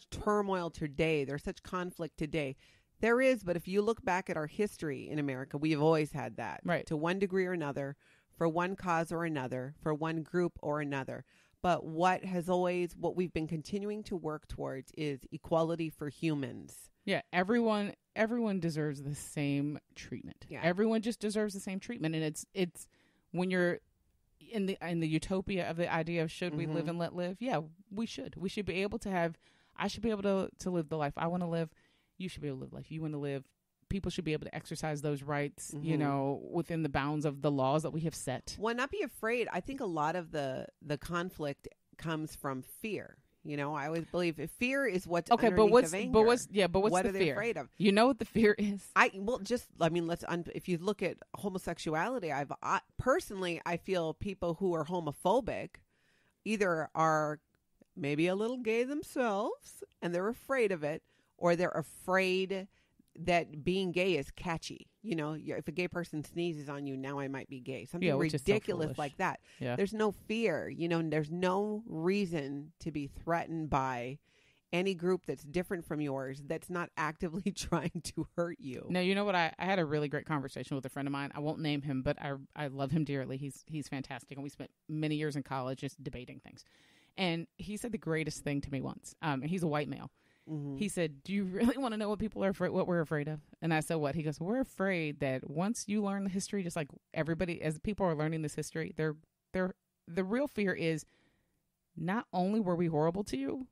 turmoil today, there's such conflict today. There is, but if you look back at our history in America, we have always had that.
Right.
To one degree or another, for one cause or another, for one group or another. But what we've been continuing to work towards is equality for humans.
Yeah, everyone deserves the same treatment.
Yeah.
Everyone just deserves the same treatment, and it's when you're in the utopia of the idea of should we live and let live? Yeah, we should. We should be able to have. I should be able to live the life I want to live. You should be able to live the life you want to live. People should be able to exercise those rights, within the bounds of the laws that we have set.
Well, not be afraid. I think a lot of the conflict comes from fear. I always believe fear is what's
okay.
But
what's
of anger.
but what's
what
the
are they
fear?
afraid of?
You know what the fear is?
If you look at homosexuality, personally I feel people who are homophobic either are maybe a little gay themselves and they're afraid of it, or they're afraid that being gay is catchy. If a gay person sneezes on you, now I might be gay. Something ridiculous like that.
Yeah.
There's no fear. There's no reason to be threatened by any group that's different from yours that's not actively trying to hurt you.
No, you know what? I had a really great conversation with a friend of mine. I won't name him, but I love him dearly. He's fantastic. And we spent many years in college just debating things. And he said the greatest thing to me once. He's a white male. He said, do you really want to know what what we're afraid of? And I said, what? He goes, we're afraid that once you learn the history, just like everybody, as people are learning this history, the real fear is not only were we horrible to you,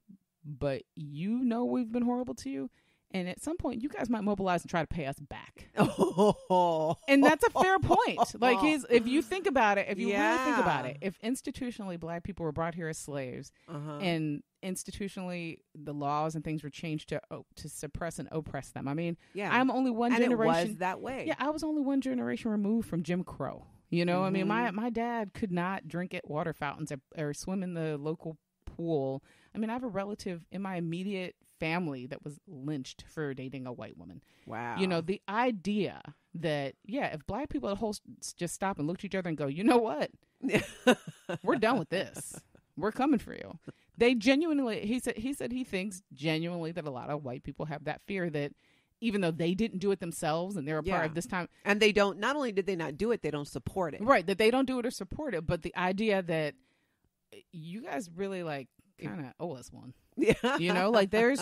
but we've been horrible to you. And at some point, you guys might mobilize and try to pay us back. And that's a fair point. Like, if you think about it, really think about it, if institutionally Black people were brought here as slaves, and institutionally the laws and things were changed to suppress and oppress them. I mean, I'm only one generation.
It was that way.
Yeah, I was only one generation removed from Jim Crow. I mean, my dad could not drink at water fountains or swim in the local pool. I mean, I have a relative in my immediate family that was lynched for dating a white woman.
Wow.
The idea that, if Black people at whole just stop and look at each other and go, you know what? We're done with this. We're coming for you. They genuinely, he said he thinks genuinely that a lot of white people have that fear that even though they didn't do it themselves and they're a part of this time.
And they don't, not only did they not do it, they don't support it.
Right. That they don't do it or support it. But the idea that you guys really kind of owe us one. Yeah. there's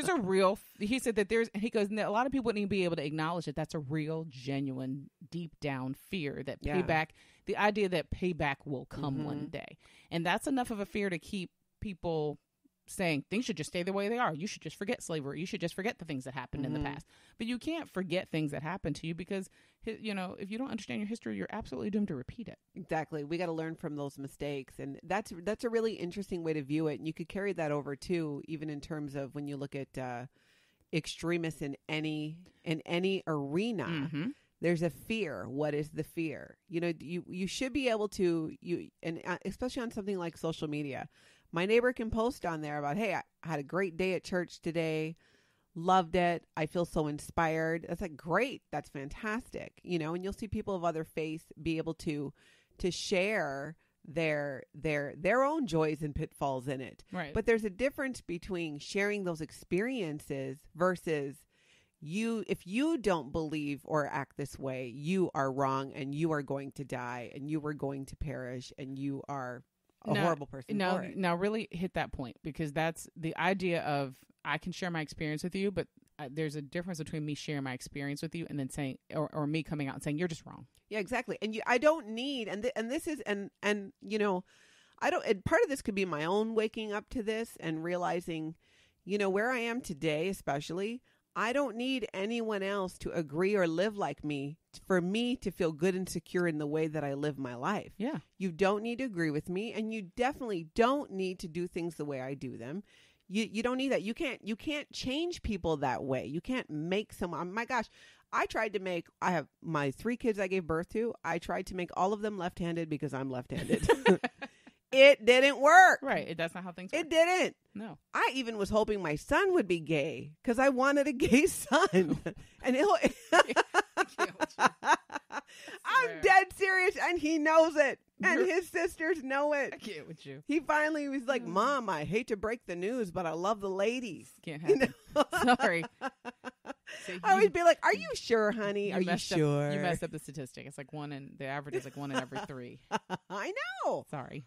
a real, he said that he goes, a lot of people wouldn't even be able to acknowledge that that's a real, genuine, deep down fear that payback, the idea that payback will come one day. And that's enough of a fear to keep people saying things should just stay the way they are. You should just forget slavery. You should just forget the things that happened in the past. But you can't forget things that happened to you because, if you don't understand your history, you're absolutely doomed to repeat it.
Exactly. We got to learn from those mistakes. And that's a really interesting way to view it. And you could carry that over too, even in terms of when you look at extremists in any arena. There's a fear. What is the fear? You should be able to, especially on something like social media. My neighbor can post on there about, hey, I had a great day at church today. Loved it. I feel so inspired. That's great. That's fantastic. And you'll see people of other faiths be able to share their own joys and pitfalls in it.
Right.
But there's a difference between sharing those experiences versus if you don't believe or act this way, you are wrong and you are going to die and you are going to perish and you are a horrible person.
Now really hit that point, because that's the idea of, I can share my experience with you, but there's a difference between me sharing my experience with you and then saying, or me coming out and saying, you're just wrong.
Yeah, exactly. And I don't need, and this is, and I don't, and part of this could be my own waking up to this and realizing, where I am today, especially, I don't need anyone else to agree or live like me for me to feel good and secure in the way that I live my life.
Yeah.
You don't need to agree with me, and you definitely don't need to do things the way I do them. You don't need that. You can't change people that way. You can't make someone. My gosh, I have my 3 kids I gave birth to. I tried to make all of them left-handed because I'm left-handed. It didn't work.
Right. That's not how things work.
It didn't.
No.
I even was hoping my son would be gay because I wanted a gay son. And I'm dead serious, and he knows it. And his sisters know it.
I can't with you.
He finally was like, Mom, I hate to break the news, but I love the ladies.
Can't happen. Sorry. So
I would be like, are you sure, honey? Are you sure?
You messed up the statistic. It's like the average is like 1 in every 3.
I know.
Sorry.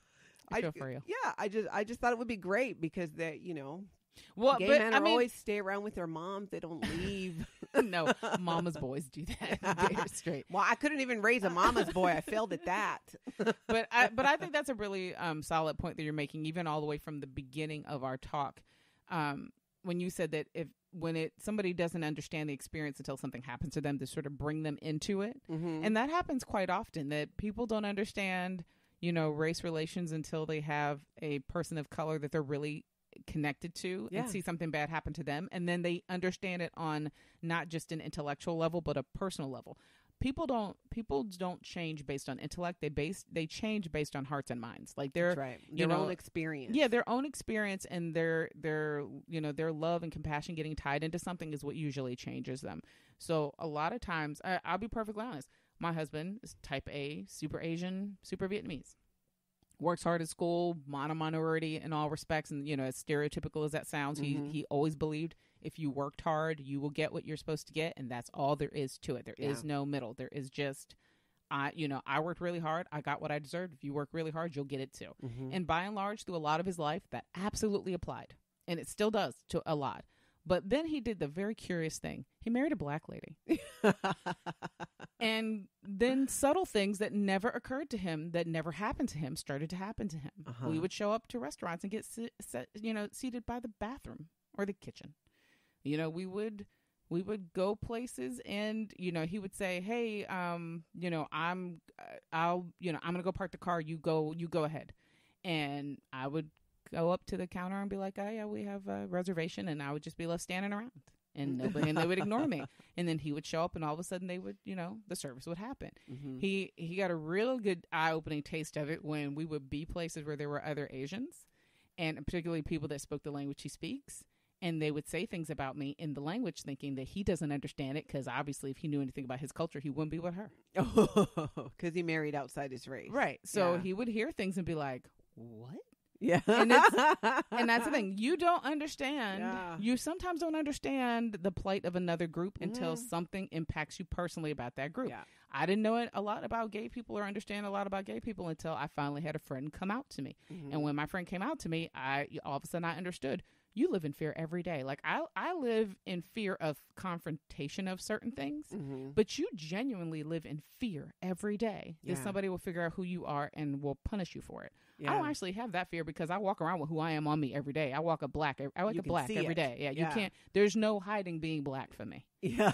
I feel for you.
Yeah, I just thought it would be great because they,
well,
gay men always stay around with their moms. They don't leave.
No, mama's boys do that. Gay or straight.
Well, I couldn't even raise a mama's boy. I failed at that.
But I think that's a really solid point that you're making, even all the way from the beginning of our talk, when you said that when somebody doesn't understand the experience until something happens to them, to sort of bring them into it, and that happens quite often. That people don't understand, race relations until they have a person of color that they're really connected to and see something bad happen to them, and then they understand it on not just an intellectual level but a personal level. People don't change based on intellect. They change based on hearts and minds. Like their
own experience.
Yeah, their own experience and their love and compassion getting tied into something is what usually changes them. So a lot of times, I'll be perfectly honest. My husband is type A, super Asian, super Vietnamese. Works hard at school, minority in all respects, and as stereotypical as that sounds, he always believed if you worked hard, you will get what you're supposed to get, and that's all there is to it. There is no middle. There is just, I worked really hard, I got what I deserved. If you work really hard, you'll get it too. And by and large, through a lot of his life, that absolutely applied, and it still does to a lot. But then he did the very curious thing. He married a black lady. And then subtle things that never occurred to him, that never happened to him, started to happen to him. We would show up to restaurants and get seated by the bathroom or the kitchen. We would go places, and he would say, "Hey, I'm going to go park the car. You go ahead." And I would go up to the counter and be like, "Oh yeah, we have a reservation," and I would just be left standing around, and they would ignore me. And then he would show up, and all of a sudden they would, the service would happen. He got a real good eye-opening taste of it when we would be places where there were other Asians, and particularly people that spoke the language he speaks. And they would say things about me in the language, thinking that he doesn't understand it, because obviously if he knew anything about his culture, he wouldn't be with her.
Oh, because he married outside his race.
Right. So he would hear things and be like, what?
Yeah.
And that's the thing. You don't understand. Yeah. You sometimes don't understand the plight of another group until something impacts you personally about that group. Yeah. I didn't know a lot about gay people or understand a lot about gay people until I finally had a friend come out to me. And when my friend came out to me, all of a sudden I understood. You live in fear every day. Like I live in fear of confrontation of certain things, but you genuinely live in fear every day that somebody will figure out who you are and will punish you for it. Yeah. I don't actually have that fear because I walk around with who I am on me every day. I walk a black every day. Yeah, you can't. There's no hiding being black for me. Yeah,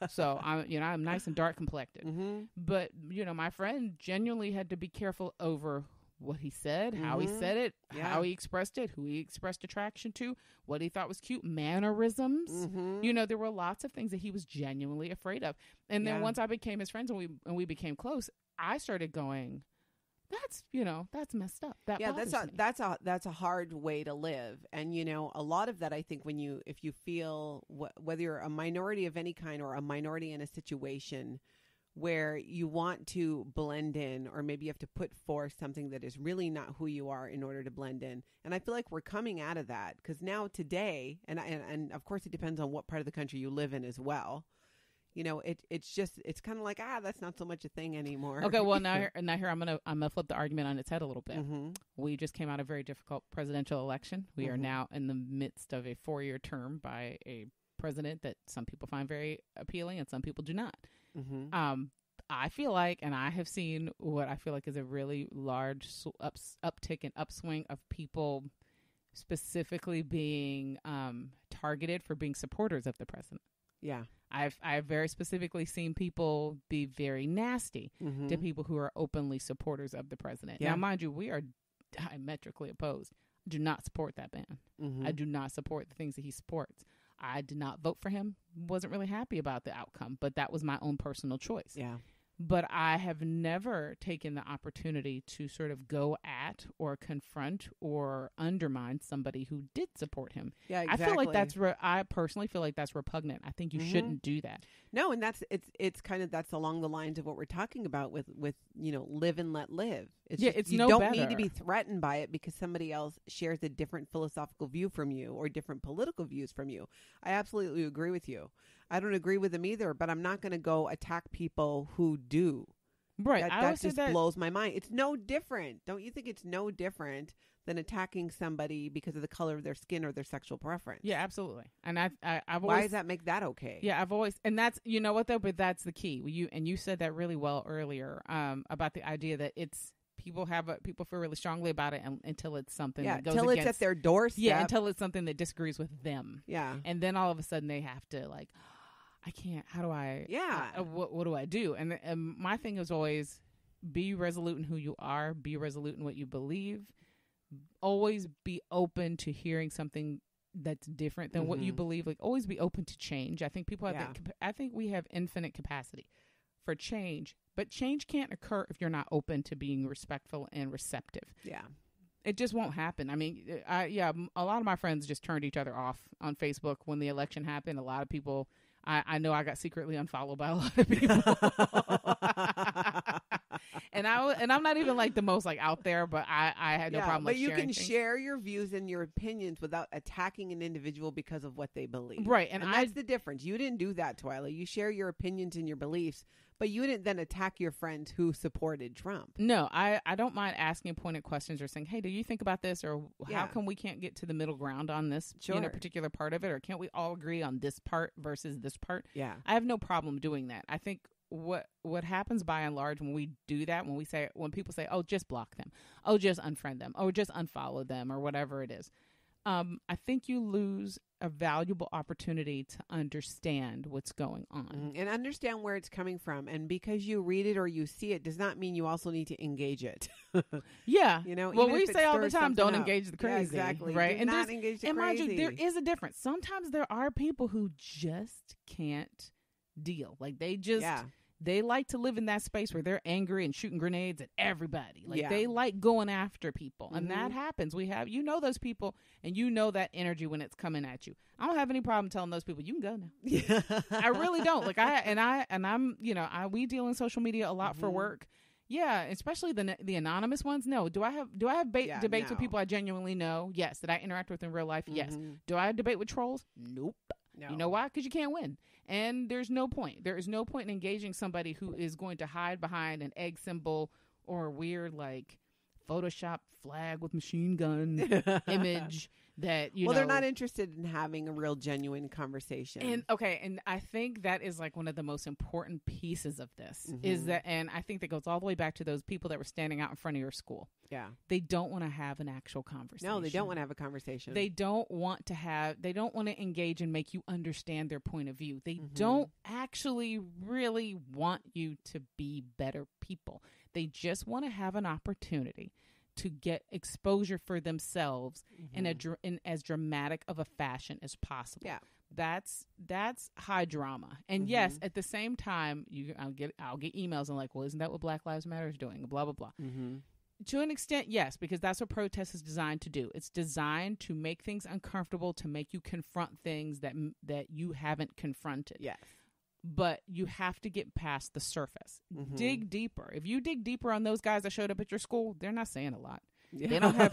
So I'm nice and dark complected. But my friend genuinely had to be careful over what he said, how he said it, how he expressed it, who he expressed attraction to, what he thought was cute, mannerisms. There were lots of things that he was genuinely afraid of. And then once I became his friends and we became close, I started going, that's messed up.
That's a hard way to live. And a lot of that, I think, if you feel whether you're a minority of any kind or a minority in a situation where you want to blend in, or maybe you have to put forth something that is really not who you are in order to blend in. And I feel like we're coming out of that, because now today, and of course it depends on what part of the country you live in as well. It's kind of like, that's not so much a thing anymore.
Okay, well now here I'm gonna flip the argument on its head a little bit. We just came out of a very difficult presidential election. We are now in the midst of a 4-year term by a president that some people find very appealing and some people do not. I feel like, and I have seen what I feel like is a really large uptick and upswing of people specifically being targeted for being supporters of the president. Yeah. I've very specifically seen people be very nasty to people who are openly supporters of the president. Yeah. Now, mind you, we are diametrically opposed. do not support that man. I do not support the things that he supports. I did not vote for him. Wasn't really happy about the outcome, but that was my own personal choice.
Yeah.
But I have never taken the opportunity to sort of go at or confront or undermine somebody who did support him.
Yeah, exactly.
I feel like that's I personally feel like that's repugnant. I think you shouldn't do that.
No, and it's kind of, that's along the lines of what we're talking about with live and let live. It's just, you don't need to be threatened by it because somebody else shares a different philosophical view from you or different political views from you. I absolutely agree with you. I don't agree with them either, but I'm not going to go attack people who do.
Right.
That just blows my mind. It's no different. Don't you think it's no different than attacking somebody because of the color of their skin or their sexual preference?
Yeah, absolutely. And I've always,
why does that make that okay?
Yeah, I've always, and that's, you know what though, but that's the key. You said that really well earlier about the idea that it's, people feel really strongly about it until it's something that goes
until
against,
it's at their doorstep.
Yeah, until it's something that disagrees with them.
Yeah.
And then all of a sudden they have to like, I can't, how do I, what do I do? And my thing is always be resolute in who you are, be resolute in what you believe, always be open to hearing something that's different than what you believe. Like always be open to change. I think people have I think we have infinite capacity for change, but change can't occur if you're not open to being respectful and receptive.
Yeah.
It just won't happen. I mean, a lot of my friends just turned each other off on Facebook when the election happened. A lot of people, I know I got secretly unfollowed by a lot of people. And I'm not even like the most like out there, but I had no problem.
But
like,
you can
things.
share your views and your opinions without attacking an individual because of what they believe.
Right.
And that's the difference. You didn't do that, Twyla. You share your opinions and your beliefs, but you didn't then attack your friends who supported Trump.
No, I don't mind asking pointed questions or saying, hey, do you think about this? Or how come we can't get to the middle ground on this particular part of it? Or can't we all agree on this part versus this part?
Yeah.
I have no problem doing that. I think what happens by and large when we do that, when people say, oh, just block them, oh, just unfriend them, oh, just unfollow them, or whatever it is, I think you lose a valuable opportunity to understand what's going on
and understand where it's coming from. And because you read it or you see it does not mean you also need to engage it.
Yeah.
You know,
well, we say all the time, don't engage the crazy.
Yeah, exactly.
Right.
Do not engage the crazy.
Mind you, there is a difference. Sometimes there are people who just can't deal. Like they just, they like to live in that space where they're angry and shooting grenades at everybody. Like they like going after people. And that happens. We have, those people and that energy when it's coming at you. I don't have any problem telling those people, you can go now. Yeah. I really don't. Like we deal in social media a lot for work. Yeah, especially the anonymous ones. No. Do I have debates with people I genuinely know? Yes. Did I interact with in real life? Yes. Do I debate with trolls? Nope. No. You know why? Because you can't win. And there's no point. There is no point in engaging somebody who is going to hide behind an egg symbol or a weird like Photoshop flag with machine gun image that
they're not interested in having a real genuine conversation.
And I think that is like one of the most important pieces of this is that, and I think that goes all the way back to those people that were standing out in front of your school.
Yeah.
They don't want to have an actual conversation.
No, they don't want to have a conversation.
They don't want to engage and make you understand their point of view. They don't actually really want you to be better people. They just want to have an opportunity to get exposure for themselves in as dramatic of a fashion as possible. Yeah. That's high drama. And yes, at the same time, I'll get emails and like, well, isn't that what Black Lives Matter is doing? Blah, blah, blah. To an extent, yes, because that's what protest is designed to do. It's designed to make things uncomfortable, to make you confront things that you haven't confronted. Yes. But you have to get past the surface. Dig deeper. If you dig deeper on those guys that showed up at your school, they're not saying a lot. Yeah. They don't have.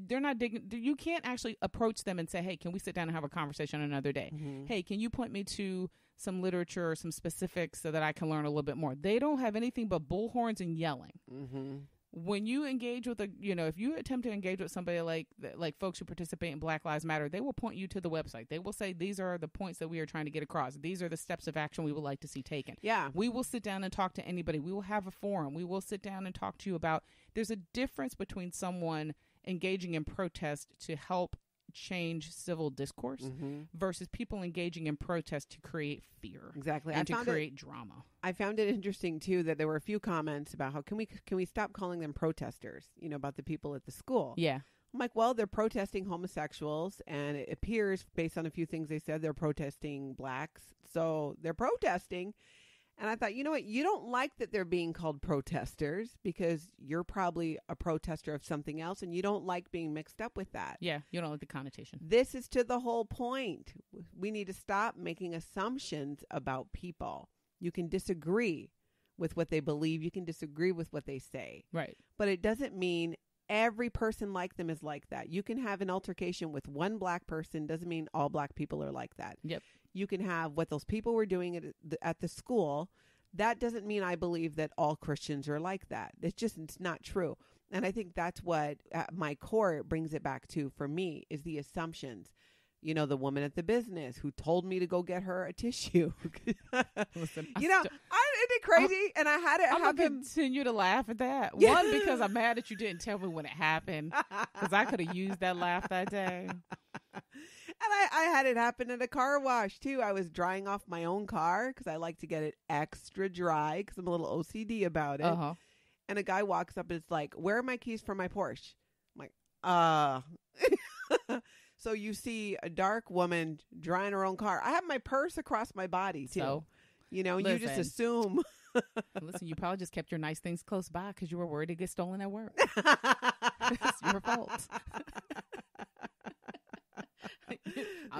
They're not digging. You can't actually approach them and say, "Hey, can we sit down and have a conversation another day? Hey, can you point me to some literature or some specifics so that I can learn a little bit more?" They don't have anything but bullhorns and yelling. When you engage with if you attempt to engage with somebody like folks who participate in Black Lives Matter, they will point you to the website. They will say, these are the points that we are trying to get across. These are the steps of action we would like to see taken. Yeah. We will sit down and talk to anybody. We will have a forum. We will sit down and talk to you about, there's a difference between someone engaging in protest to help change civil discourse versus people engaging in protest to create fear.
Exactly.
And to create drama.
I found it interesting too that there were a few comments about how can we stop calling them protesters, about the people at the school.
Yeah.
I'm like, well, they're protesting homosexuals, and it appears based on a few things they said, they're protesting blacks. So they're protesting. And I thought, you know what? You don't like that they're being called protesters because you're probably a protester of something else, and you don't like being mixed up with that.
Yeah, you don't like the connotation.
This is to the whole point. We need to stop making assumptions about people. You can disagree with what they believe. You can disagree with what they say.
Right.
But it doesn't mean every person like them is like that. You can have an altercation with one black person. Doesn't mean all black people are like that.
Yep.
You can have what those people were doing at the school. That doesn't mean I believe that all Christians are like that. It's not true. And I think that's what at my core it brings it back to for me is the assumptions. The woman at the business who told me to go get her a tissue.
Listen,
isn't it crazy? And I had it
I'm
happen.
going to continue to laugh at that. Yeah. One, because I'm mad that you didn't tell me when it happened. Because I could have used that laugh that day.
And I had it happen at a car wash, too. I was drying off my own car because I like to get it extra dry because I'm a little OCD about it.
Uh-huh.
And a guy walks up and it's like, where are my keys for my Porsche? I'm like, So you see a dark woman drying her own car. I have my purse across my body, too.
So,
you just assume.
Listen, you probably just kept your nice things close by because you were worried to get stolen at work. It's your fault.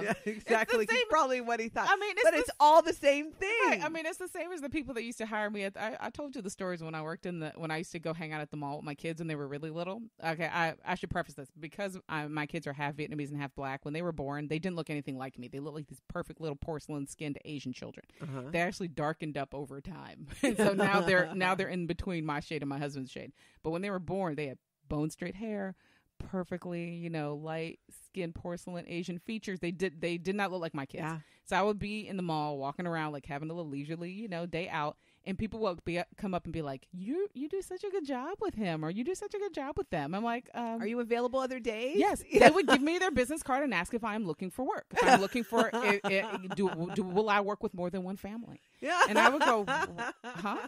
Yeah, exactly. That's probably what he thought.
I mean,
it's all the same thing.
Right. I mean, it's the same as the people that used to hire me. I told you the stories when I worked when I used to go hang out at the mall with my kids when they were really little. Okay, I should preface this because my kids are half Vietnamese and half black. When they were born, they didn't look anything like me. They looked like these perfect little porcelain-skinned Asian children. Uh-huh. They actually darkened up over time, and so now they're in between my shade and my husband's shade. But when they were born, they had bone straight hair. Perfectly, light skin porcelain Asian features. They did not look like my kids. Yeah. So I would be in the mall walking around like having a little leisurely, day out, and people would come up and be like, "You do such a good job with him, or you do such a good job with them." I'm like,
"Are you available other days?"
Yes. They would give me their business card and ask if I'm looking for work. If I'm looking for, will I work with more than one family? Yeah. And I would go, huh?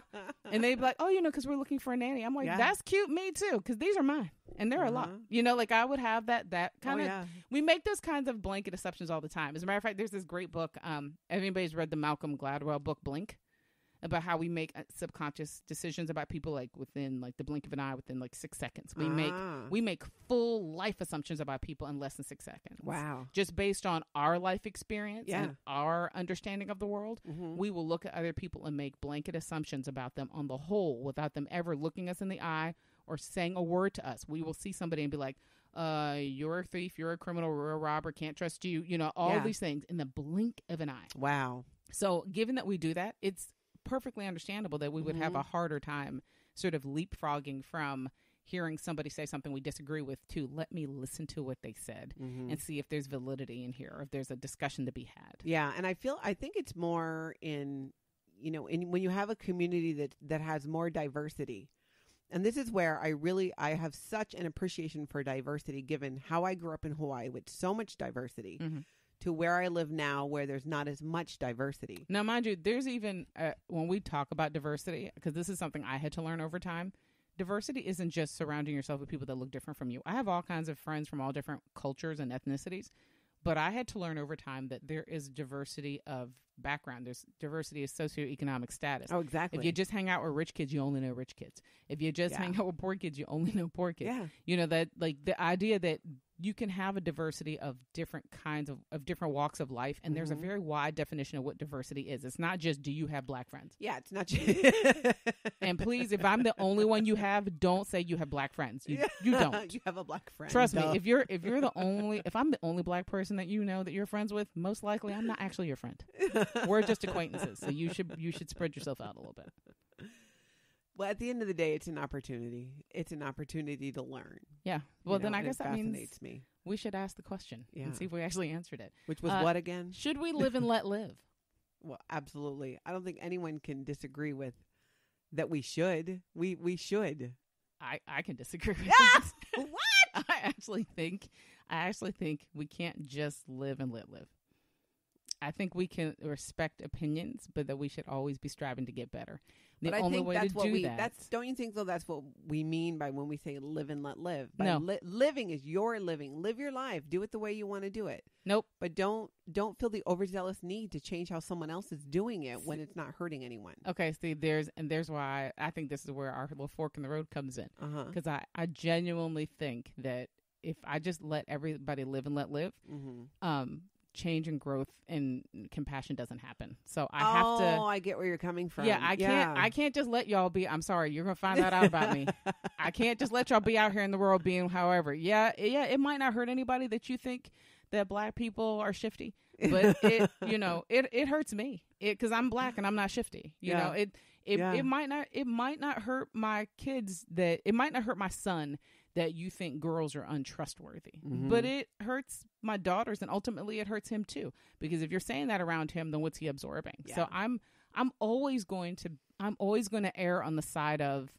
And they'd be like, "Oh, because we're looking for a nanny." I'm like, "That's cute, me too, because these are mine." And there are a lot, like I would have that kind of, we make those kinds of blanket assumptions all the time. As a matter of fact, there's this great book. Everybody's read the Malcolm Gladwell book, Blink, about how we make subconscious decisions about people like within like the blink of an eye, within like 6 seconds. We make full life assumptions about people in less than 6 seconds.
Wow.
Just based on our life experience and our understanding of the world, we will look at other people and make blanket assumptions about them on the whole without them ever looking us in the eye or saying a word to us. We will see somebody and be like, you're a thief, you're a criminal, you're a robber, can't trust you, all of these things in the blink of an eye.
Wow.
So given that we do that, it's perfectly understandable that we would have a harder time sort of leapfrogging from hearing somebody say something we disagree with to let me listen to what they said and see if there's validity in here or if there's a discussion to be had.
Yeah. And I think it's more in when you have a community that has more diversity. And this is where I have such an appreciation for diversity, given how I grew up in Hawaii with so much diversity to where I live now, where there's not as much diversity.
Now, mind you, there's even when we talk about diversity, because this is something I had to learn over time. Diversity isn't just surrounding yourself with people that look different from you. I have all kinds of friends from all different cultures and ethnicities. But I had to learn over time that there is diversity of background. There's diversity of socioeconomic status.
Oh, exactly.
If you just hang out with rich kids, you only know rich kids. If you just hang out with poor kids, you only know poor kids. Yeah. That like the idea that you can have a diversity of different kinds of different walks of life. And there's a very wide definition of what diversity is. It's not just, do you have black friends?
Yeah, it's not just.
And please, if I'm the only one you have, don't say you have black friends. You don't.
You have a black friend.
Trust me, if I'm the only black person that you know that you're friends with, most likely I'm not actually your friend. We're just acquaintances. So you should spread yourself out a little bit.
Well, at the end of the day, it's an opportunity. It's an opportunity to learn.
Yeah. Well, then I guess that means
me.
We should ask the question and see if we actually answered it.
Which was what again?
Should we live and let live?
Well, absolutely. I don't think anyone can disagree with that we should. We should.
I can disagree with that.
What?
I actually think I actually think we can't just live and let live. I think we can respect opinions, but that we should always be striving to get better. The
but I
only
think
way
that's
to
what
do that.
Don't you think, though, that's what we mean by when we say live and let live? By
No.
Living is your living. Live your life. Do it the way you want to do it.
Nope.
But don't feel the overzealous need to change how someone else is doing it when it's not hurting anyone.
Okay, see, there's why I think this is where our little fork in the road comes in. Because I genuinely think that if I just let everybody live and let live, change and growth and compassion doesn't happen. So I have to.
Oh, I get where you're coming from.
Yeah, I can't just let y'all be. I'm sorry, you're gonna find that out about me. I can't just let y'all be out here in the world being however. Yeah, it might not hurt anybody that you think that black people are shifty, but it hurts me because I'm black and I'm not shifty. You know, it might not hurt my kids it might not hurt my son that you think girls are untrustworthy, but it hurts my daughters, and ultimately it hurts him too. Because if you're saying that around him, then what's he absorbing? Yeah. So I'm always going to err on the side of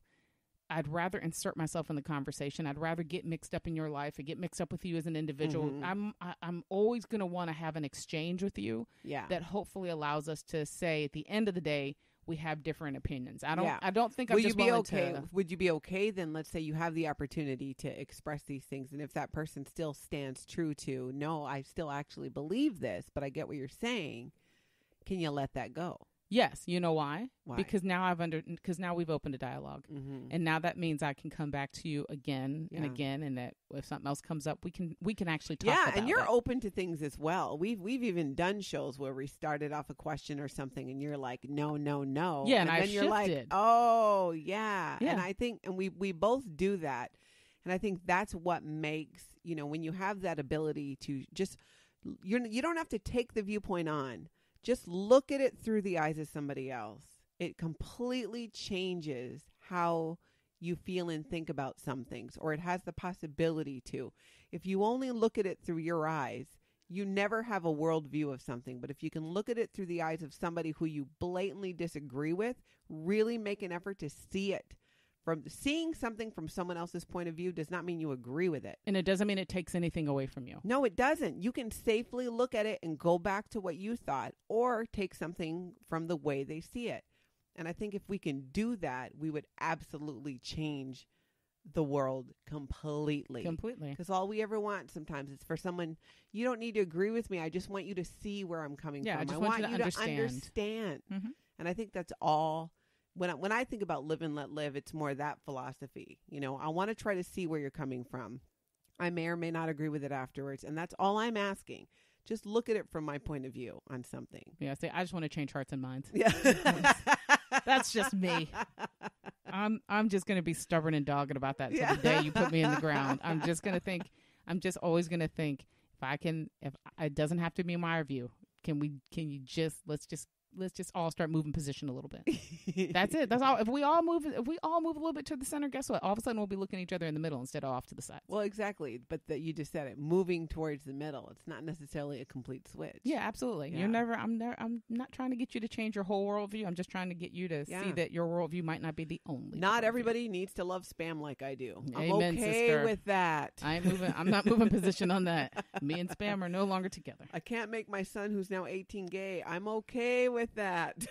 I'd rather insert myself in the conversation. I'd rather get mixed up in your life and get mixed up with you as an individual. I'm always going to want to have an exchange with you that hopefully allows us to say at the end of the day, we have different opinions. I don't think I'm just willing to.
Would you be okay then? Let's say you have the opportunity to express these things, and if that person still stands true to, no, I still actually believe this, but I get what you're saying. Can you let that go?
Yes. You know why? Because now we've opened a dialogue, and now that means I can come back to you again and again, and that if something else comes up, we can actually talk about it.
Yeah, and you're open to things as well. We've even done shows where we started off a question or something, and you're like, no.
Yeah, and
then
you're
shifted. Like, oh, yeah. And I think, and we both do that, and I think that's what makes, when you have that ability to just, you don't have to take the viewpoint on. Just look at it through the eyes of somebody else. It completely changes how you feel and think about some things, or it has the possibility to. If you only look at it through your eyes, you never have a worldview of something. But if you can look at it through the eyes of somebody who you blatantly disagree with, really make an effort to see it. From seeing something from someone else's point of view does not mean you agree with it.
And it doesn't mean it takes anything away from you.
No, it doesn't. You can safely look at it and go back to what you thought, or take something from the way they see it. And I think if we can do that, we would absolutely change the world completely. Because all we ever want sometimes is for someone, you don't need to agree with me. I just want you to see where I'm coming from.
I want you to
understand. And I think that's all. When I think about live and let live, it's more that philosophy. I want to try to see where you're coming from. I may or may not agree with it afterwards. And that's all I'm asking. Just look at it from my point of view on something.
Yeah, I just want to change hearts and minds.
Yeah.
That's just me. I'm just going to be stubborn and dogged about that till the day you put me in the ground. I'm just always going to think if it doesn't have to be my view. Let's just all start moving position a little bit. That's it. That's all. If we all move a little bit to the center, guess what? All of a sudden we'll be looking at each other in the middle instead of off to the side.
Well, exactly. But you just said it, moving towards the middle. It's not necessarily a complete switch.
Yeah, absolutely. Yeah. I'm not trying to get you to change your whole worldview. I'm just trying to get you to see that your worldview might not be the only.
Not everybody needs to love spam like I do. I'm
Amen,
okay
sister.
with that.
I'm not moving position on that. Me and spam are no longer together.
I can't make my son, who's now 18, gay. I'm okay with that.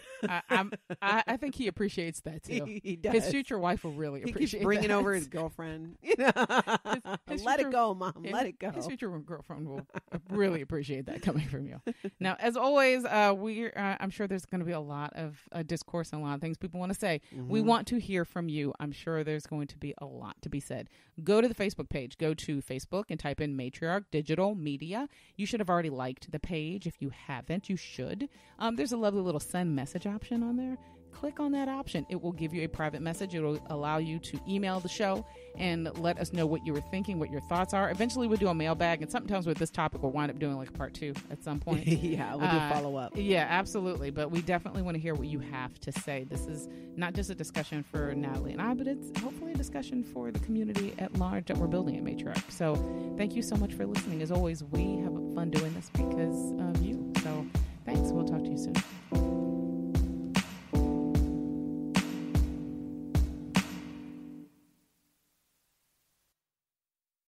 I think he appreciates that too.
He does.
His future wife will really appreciate.
He keeps bringing over his girlfriend. Let it go, Mom. Let it go.
His future girlfriend will really appreciate that coming from you. Now, as always, I'm sure there's going to be a lot of discourse and a lot of things people want to say. We want to hear from you. I'm sure there's going to be a lot to be said. Go to the Facebook page. Go to Facebook and type in Matriarch Digital Media. You should have already liked the page. If you haven't, you should. There's a lovely little send message option on there. Click on that option. It will give you a private message. It will allow you to email the show and let us know what you were thinking, what your thoughts are. Eventually we'll do a mailbag, and sometimes with this topic we'll wind up doing like a part 2 at some point.
Yeah, we'll do follow-up.
Yeah, absolutely. But we definitely want to hear what you have to say. This is not just a discussion for Natalie and I, but it's hopefully a discussion for the community at large that we're building at Matriarch. So thank you so much for listening. As always, we have fun doing this because of you. So thanks. We'll talk to you soon.